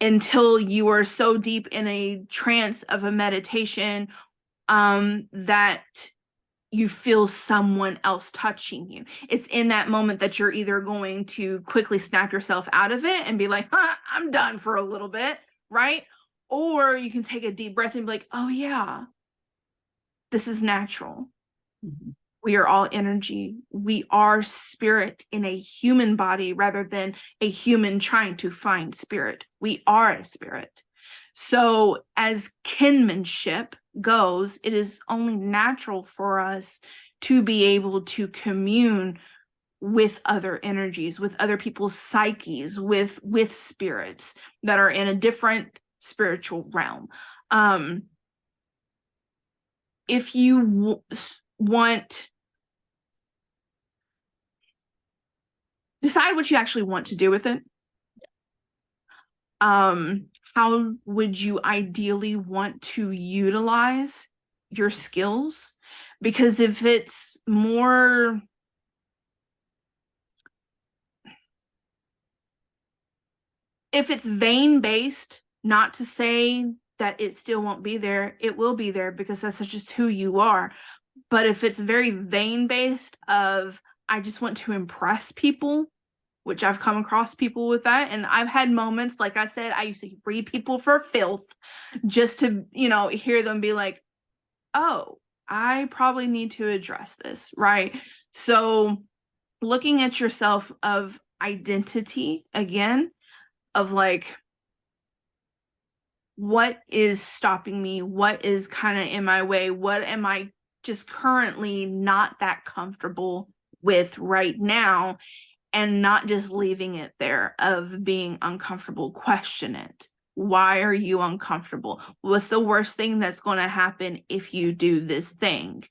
until you are so deep in a trance of a meditation that you feel someone else touching you. It's in that moment that you're either going to quickly snap yourself out of it and be like, I'm done for a little bit, right? Or you can take a deep breath and be like, oh yeah, this is natural. Mm-hmm. We are all energy. We are spirit in a human body, rather than a human trying to find spirit. We are a spirit. So as kinship goes, it is only natural for us to be able to commune with other energies, with other people's psyches, with spirits that are in a different spiritual realm. If you want, decide what you actually want to do with it. How would you ideally want to utilize your skills? Because if it's vein based, not to say that it still won't be there, it will be there, because that's just who you are. But if it's very vein based of, I just want to impress people, which I've come across people with that. And I've had moments, like I said, I used to read people for filth just to, hear them be like, oh, I probably need to address this, right? So looking at yourself of identity again, of like, what is stopping me? What is kind of in my way? What am I just currently not that comfortable with right now? And not just leaving it there of being uncomfortable. Question it. Why are you uncomfortable? What's the worst thing that's going to happen if you do this thing?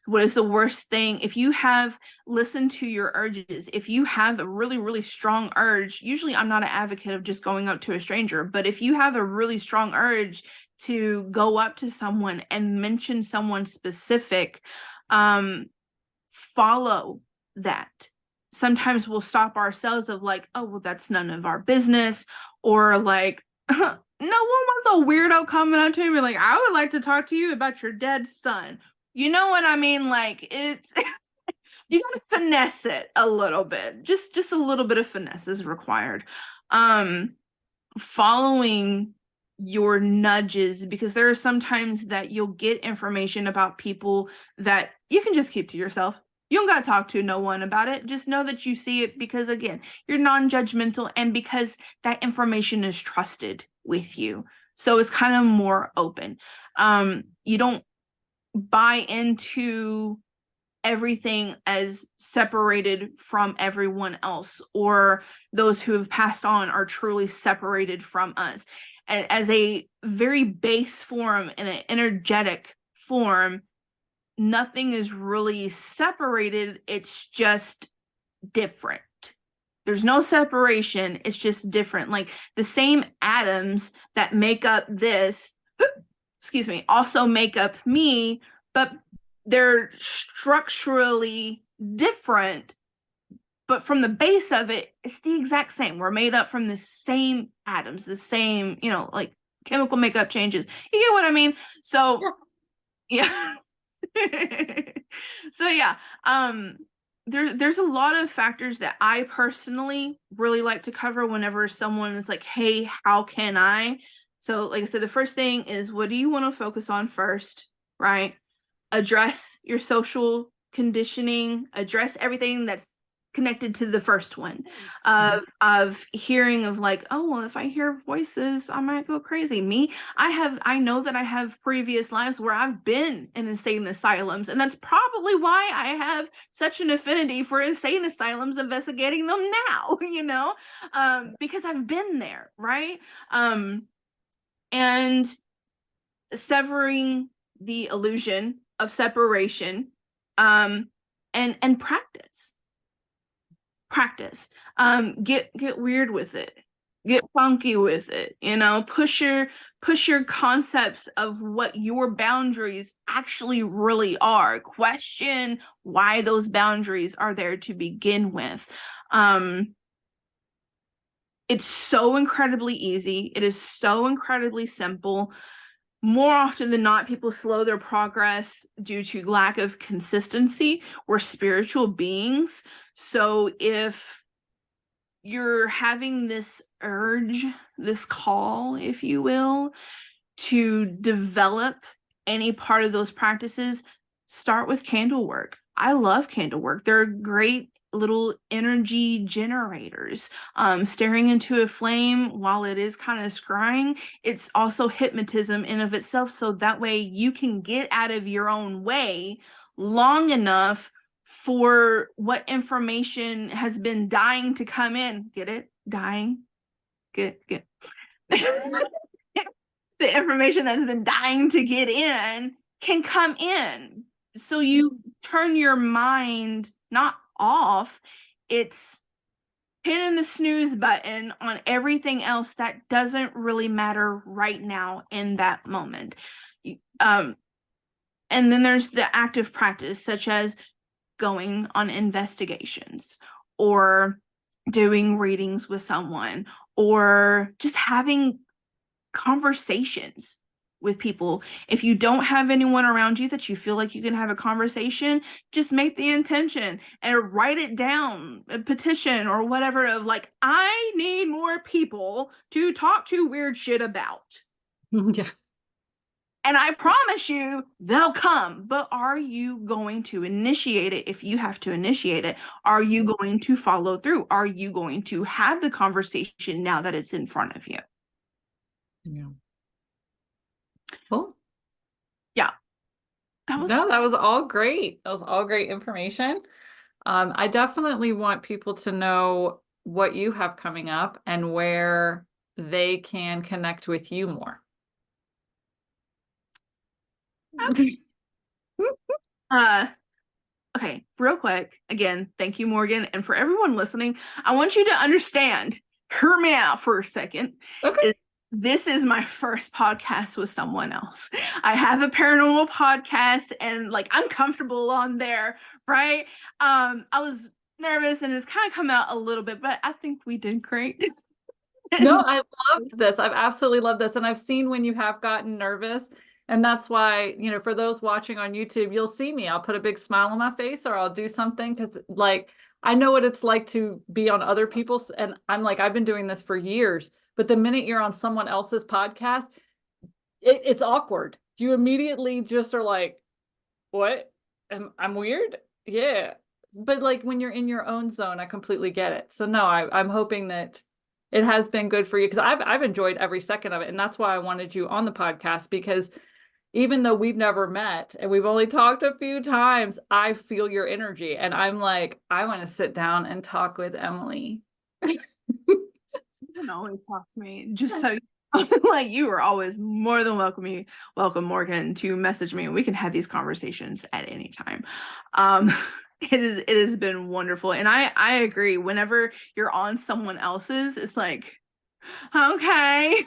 What is the worst thing? If you have listened to your urges, if you have a really, really strong urge, usually I'm not an advocate of just going up to a stranger, but if you have a really strong urge to go up to someone and mention someone specific, follow that. Sometimes we'll stop ourselves of like, oh, well, that's none of our business. Or like, no one wants a weirdo coming up to me like, I would like to talk to you about your dead son. You know what I mean? Like, it's you gotta finesse it a little bit. Just a little bit of finesse is required. Following your nudges, because there are sometimes that you'll get information about people that you can just keep to yourself. You don't got to talk to no one about it. Just know that you see it because, again, you're non-judgmental and because that information is trusted with you. So it's kind of more open. You don't buy into everything as separated from everyone else, or those who have passed on are truly separated from us. As a very base form and an energetic form, nothing is really separated. It's just different. There's no separation. It's just different. Like the same atoms that make up this, excuse me, also make up me, but they're structurally different. But from the base of it, it's the exact same. We're made up from the same atoms, the same, like chemical makeup changes. You get what I mean? So, yeah. So yeah, there's a lot of factors that I personally really like to cover whenever someone is like, hey, how can I? So like I said, the first thing is, what do you want to focus on first, right? Address your social conditioning, address everything that's connected to the first one of hearing of like, oh, well, if I hear voices, I might go crazy. I know that I have previous lives where I've been in insane asylums, and that's probably why I have such an affinity for insane asylums, investigating them now, because I've been there, right? And severing the illusion of separation, and practice, get weird with it, get funky with it, push your concepts of what your boundaries actually really are. Question why those boundaries are there to begin with. It's so incredibly easy. It is so incredibly simple. More often than not, people slow their progress due to lack of consistency. We're spiritual beings. So if you're having this urge, this call, if you will, to develop any part of those practices, start with candle work. I love candle work. They're great little energy generators. Staring into a flame, while it is kind of scrying, it's also hypnotism in of itself. So that way you can get out of your own way long enough for what information has been dying to come in. Get it? Dying. Get the information that's been dying to get in can come in. So you turn your mind not off, it's hitting the snooze button on everything else that doesn't really matter right now in that moment. And then there's the active practice, such as going on investigations or doing readings with someone, or just having conversations with people. If you don't have anyone around you that you feel like you can have a conversation, just make the intention and write it down, a petition or whatever, of like, I need more people to talk to weird shit about. Yeah. And I promise you, they'll come. But are you going to initiate it if you have to initiate it? Are you going to follow through? Are you going to have the conversation now that it's in front of you? Yeah. Cool. Yeah. That was all great. That was all great information. I definitely want people to know what you have coming up and where they can connect with you more. Okay. Okay, real quick, again, thank you, Morgan. And for everyone listening, I want you to understand, hear me out for a second. Okay. This is my first podcast with someone else. I have a paranormal podcast and like I'm comfortable on there, right? I was nervous and it's kind of come out a little bit, but I think we did great. No, I loved this. I've absolutely loved this. And I've seen when you have gotten nervous. And that's why, for those watching on YouTube, you'll see me. I'll put a big smile on my face or I'll do something because, like, I know what it's like to be on other people's. And I'm like, I've been doing this for years. But the minute you're on someone else's podcast, it's awkward. You immediately just are like, what? I'm weird? Yeah. But like when you're in your own zone, I completely get it. So no, I'm hoping that it has been good for you because I've enjoyed every second of it. And that's why I wanted you on the podcast, because even though we've never met and we've only talked a few times, I feel your energy. And I'm like, I want to sit down and talk with Emily. You can always talk to me. Just so like you are always more than welcome, Morgan, to message me and we can have these conversations at any time. It has been wonderful. And I agree. Whenever you're on someone else's, it's like, okay.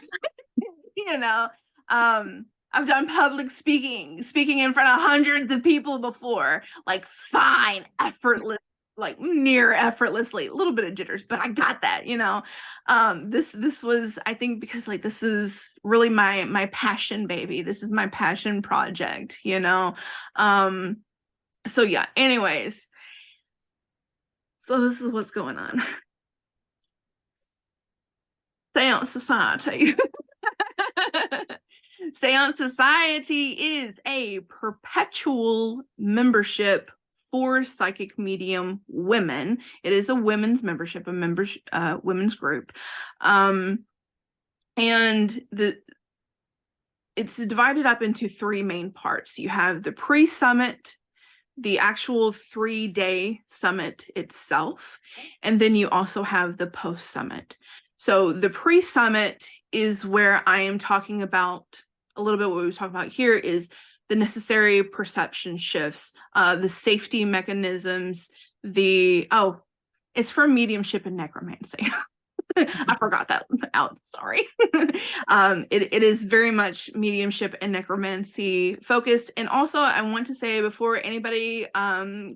I've done public speaking in front of hundreds of people before, like fine, effortless, like near effortlessly, a little bit of jitters, but I got that, this was, I think, because like, this is really my passion, baby. This is my passion project, so yeah, anyways, so this is what's going on. Seance Society. Seance Society is a perpetual membership for psychic medium women. It is a women's membership, women's group. And it's divided up into three main parts. You have the pre-summit, the actual 3-day summit itself, and then you also have the post-summit. So the pre-summit is where I am talking about a little bit what we were talking about here is the necessary perception shifts, the safety mechanisms, it's for mediumship and necromancy. I forgot that out. Sorry. It is very much mediumship and necromancy focused. And also I want to say before anybody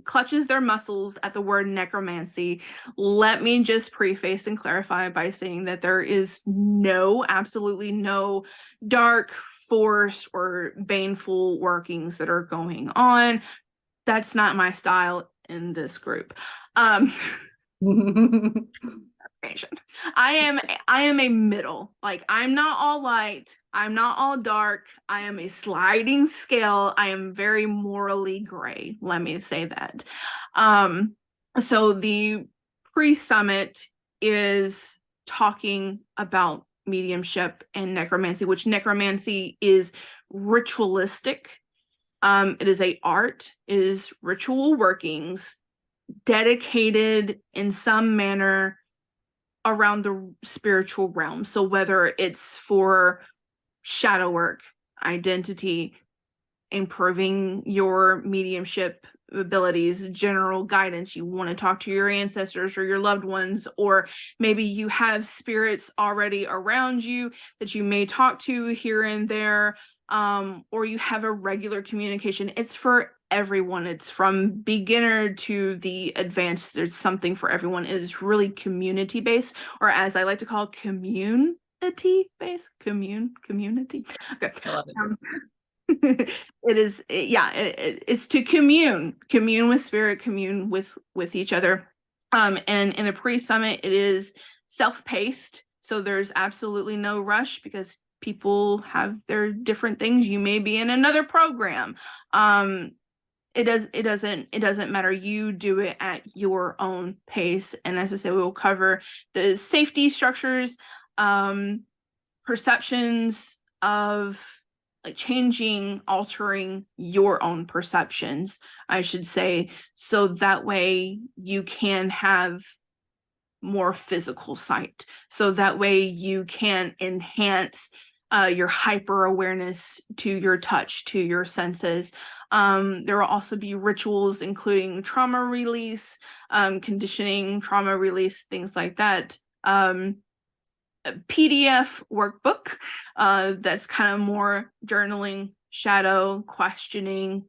clutches their muscles at the word necromancy, let me just preface and clarify by saying that there is absolutely no dark force or baneful workings that are going on. That's not my style in this group. I am a middle. Like, I'm not all light, I'm not all dark, I am a sliding scale. I am very morally gray, let me say that. So the pre-summit is talking about mediumship and necromancy, which necromancy is ritualistic. It is a art, it is ritual workings dedicated in some manner around the spiritual realm. So whether it's for shadow work, identity, improving your mediumship abilities, general guidance, you want to talk to your ancestors or your loved ones, or maybe you have spirits already around you that you may talk to here and there, or you have a regular communication. It's for everyone. It's from beginner to the advanced. There's something for everyone. It is really community based, or as I like to call, community based. Community. Okay. I love it. It's to commune with spirit, commune with each other. And in the pre-summit, it is self-paced, so there's absolutely no rush because people have their different things. You may be in another program. It doesn't matter. You do it at your own pace. And as I said, we will cover the safety structures, perceptions of like changing, altering your own perceptions, I should say, so that way you can have more physical sight. So that way you can enhance your hyper awareness to your touch, to your senses. There will also be rituals, including trauma release, conditioning, trauma release, things like that. A PDF workbook that's kind of more journaling, shadow, questioning.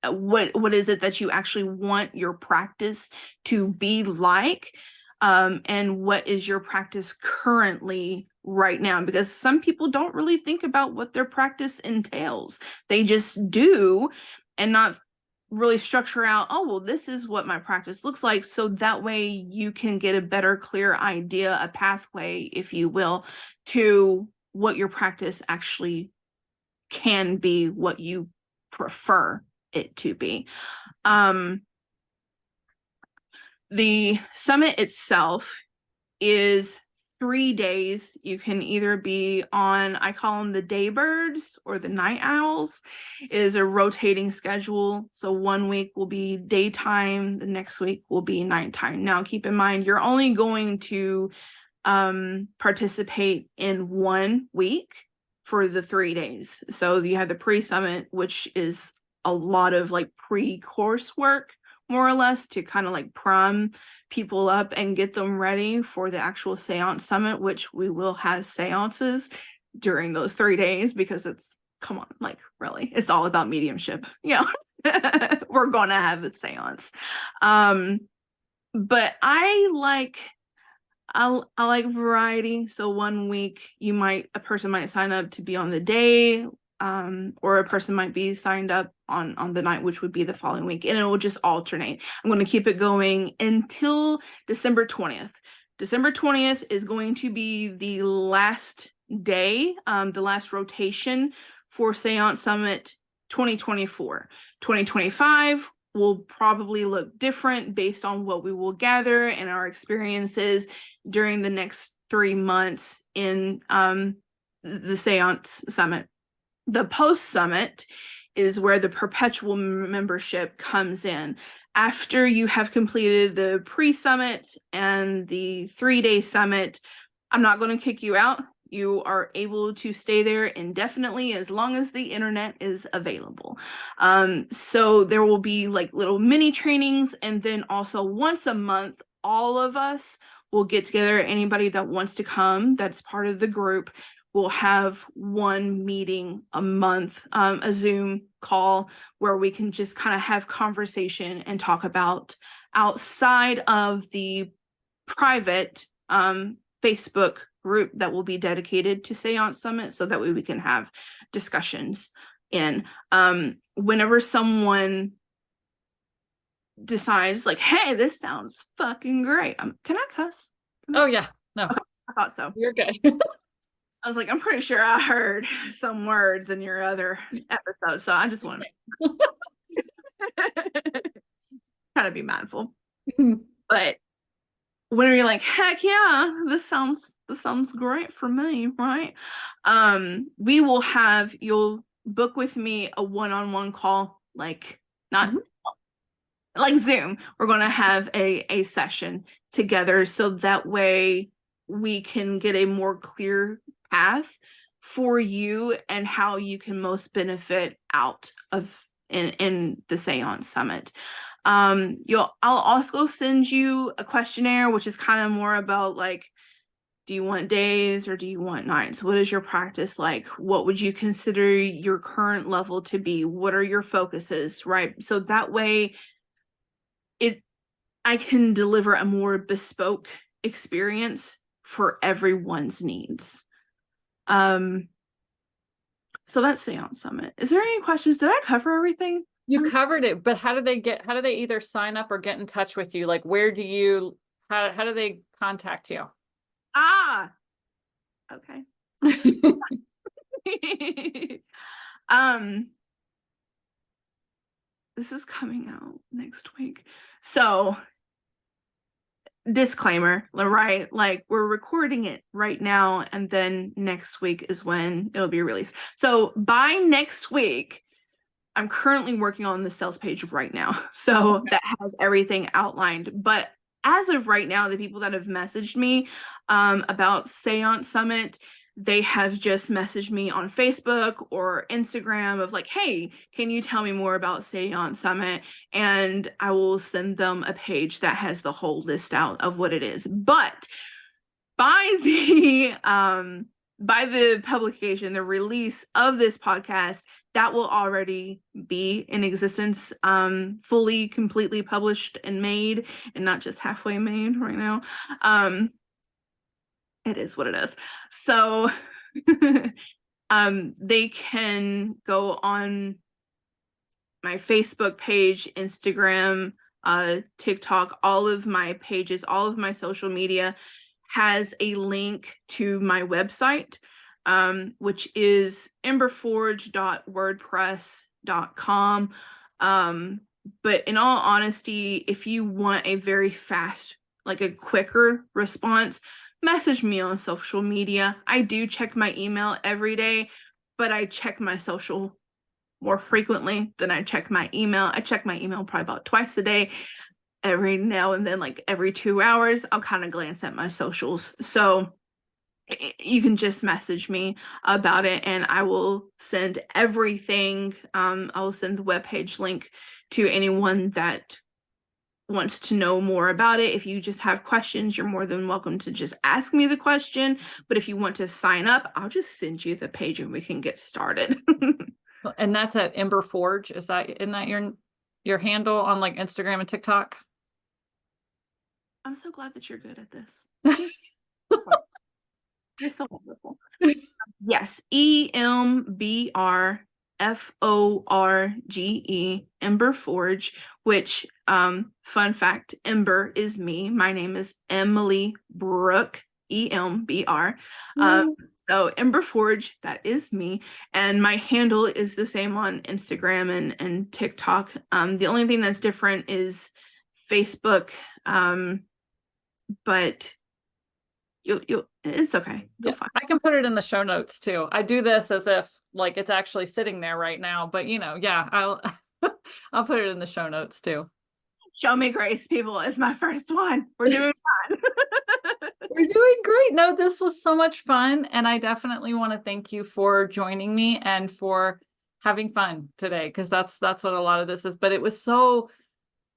What is it that you actually want your practice to be like? And what is your practice currently right now? Because some people don't really think about what their practice entails. They just do and not really structure out, oh, well, this is what my practice looks like. So that way you can get a better, clear idea, a pathway, if you will, to what your practice actually can be, what you prefer it to be. The summit itself is 3 days. You can either be on, I call them the day birds or the night owls. It is a rotating schedule. So 1 week will be daytime, the next week will be nighttime. Now, keep in mind, you're only going to participate in 1 week for the 3 days. So you have the pre-summit, which is a lot of like pre-course work, more or less, to kind of like prime people up and get them ready for the actual seance summit, which we will have seances during those 3 days, because it's, come on, like, really, it's all about mediumship. We're going to have a seance. But I like variety. So 1 week a person might sign up to be on the day, or a person might be signed up on the night, which would be the following week, and it will just alternate. I'm going to keep it going until December 20th. December 20th is going to be the last day, the last rotation for Seance Summit 2024. 2025 will probably look different based on what we will gather and our experiences during the next 3 months in the Seance Summit. The post-summit is where the perpetual membership comes in. After you have completed the pre-summit and the 3-day summit, I'm not going to kick you out. You are able to stay there indefinitely as long as the internet is available. So there will be like little mini trainings, and then also once a month, all of us will get together. Anybody that wants to come, that's part of the group, we'll have one meeting a month, a Zoom call where we can just kind of have conversation and talk about outside of the private Facebook group that will be dedicated to Seance Summit, so that way we can have discussions in. Whenever someone decides like, hey, this sounds fucking great. Can I cuss? Oh, yeah. No. Okay, I thought so. You're good. I was like, I'm pretty sure I heard some words in your other episode, so I just want to kind of be mindful. But when you're like, heck yeah, this sounds great for me, right? We will have, you'll book with me a one-on-one call, like not like Zoom. We're going to have a session together, so that way we can get a more clear path for you and how you can most benefit out of in the Seance Summit. I'll also send you a questionnaire, which is kind of more about like, do you want days or do you want nights? What is your practice like? What would you consider your current level to be? What are your focuses, right? So that way I can deliver a more bespoke experience for everyone's needs. So that's Seance Summit. Is there any questions? Did I cover everything? You covered it, but how do they either sign up or get in touch with you? Like, how do they contact you? Okay. um this is coming out next week. So, disclaimer, right? Like, we're recording it right now, and then next week is when it'll be released. So by next week, I'm currently working on the sales page right now. So that has everything outlined. But as of right now, the people that have messaged me about Seance Summit, they have just messaged me on Facebook or Instagram of like, hey, can you tell me more about Seance Summit? And I will send them a page that has the whole list out of what it is. But by the publication, the release of this podcast, that will already be in existence, fully, completely published and made, and not just halfway made right now. It is what it is. So they can go on my Facebook page, Instagram, TikTok, all of my pages, all of my social media has a link to my website, which is emberforge.wordpress.com. But in all honesty, if you want a very fast, like a quicker response, message me on social media. I do check my email every day, but I check my social more frequently than I check my email. I check my email probably about twice a day. Every now and then, like every 2 hours, I'll kind of glance at my socials. So you can just message me about it, and I will send everything. I will send the webpage link to anyone that wants to know more about it. If you just have questions, you're more than welcome to just ask me the question. But if you want to sign up, I'll just send you the page and we can get started. And that's at Ember Forge. Isn't that your handle on like Instagram and TikTok? I'm so glad that you're good at this. You're so wonderful. Yes, EMBRFORGE, Ember Forge, which, fun fact, Ember is me. My name is Emily Brooke, EMBR. So Ember Forge, that is me. And my handle is the same on Instagram and TikTok. The only thing that's different is Facebook. But it's okay. You'll find it. I can put it in the show notes too. I do this as if like it's actually sitting there right now, but yeah, I'll put it in the show notes too. Show Me Grace, people, is my first one. We're doing fine. We're doing great. No, this was so much fun. And I definitely want to thank you for joining me and for having fun today, because that's what a lot of this is. But it was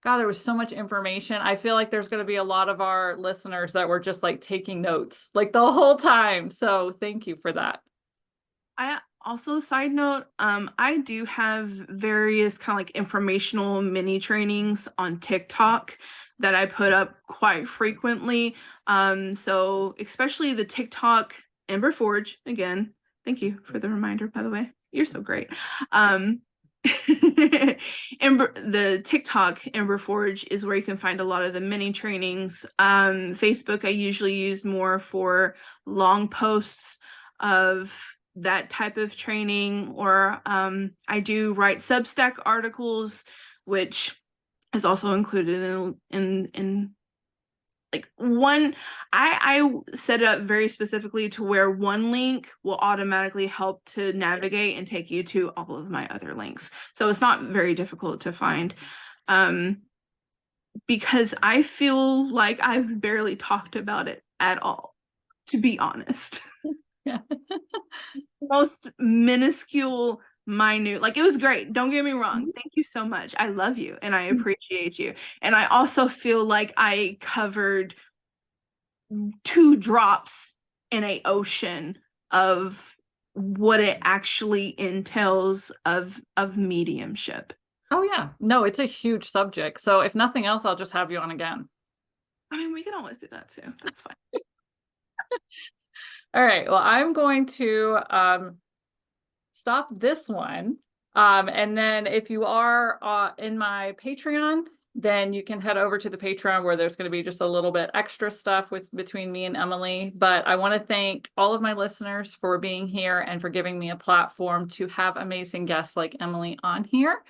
there was so much information. I feel like there's going to be a lot of our listeners that were just like taking notes like the whole time. So thank you for that. I also, side note, I do have various kind of like informational mini trainings on TikTok that I put up quite frequently. So especially the TikTok Ember Forge, again, thank you for the reminder, by the way. You're so great. The TikTok Ember Forge is where you can find a lot of the mini trainings. Facebook, I usually use more for long posts of that type of training, or I do write Substack articles, which is also included in like one. I set it up very specifically to where one link will automatically help to navigate and take you to all of my other links. So it's not very difficult to find, because I feel like I've barely talked about it at all, to be honest. Yeah. Most minuscule, minute, like it was great. Don't get me wrong. Thank you so much. I love you and I appreciate you. And I also feel like I covered 2 drops in an ocean of what it actually entails of mediumship. Oh yeah. No, it's a huge subject. So if nothing else, I'll just have you on again. I mean, we can always do that too. That's fine. All right. Well, I'm going to stop this one. And then if you are in my Patreon, then you can head over to the Patreon where there's going to be just a little bit extra stuff between me and Emily. But I want to thank all of my listeners for being here and for giving me a platform to have amazing guests like Emily on here.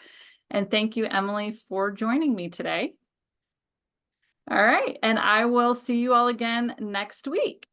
And thank you, Emily, for joining me today. All right. And I will see you all again next week.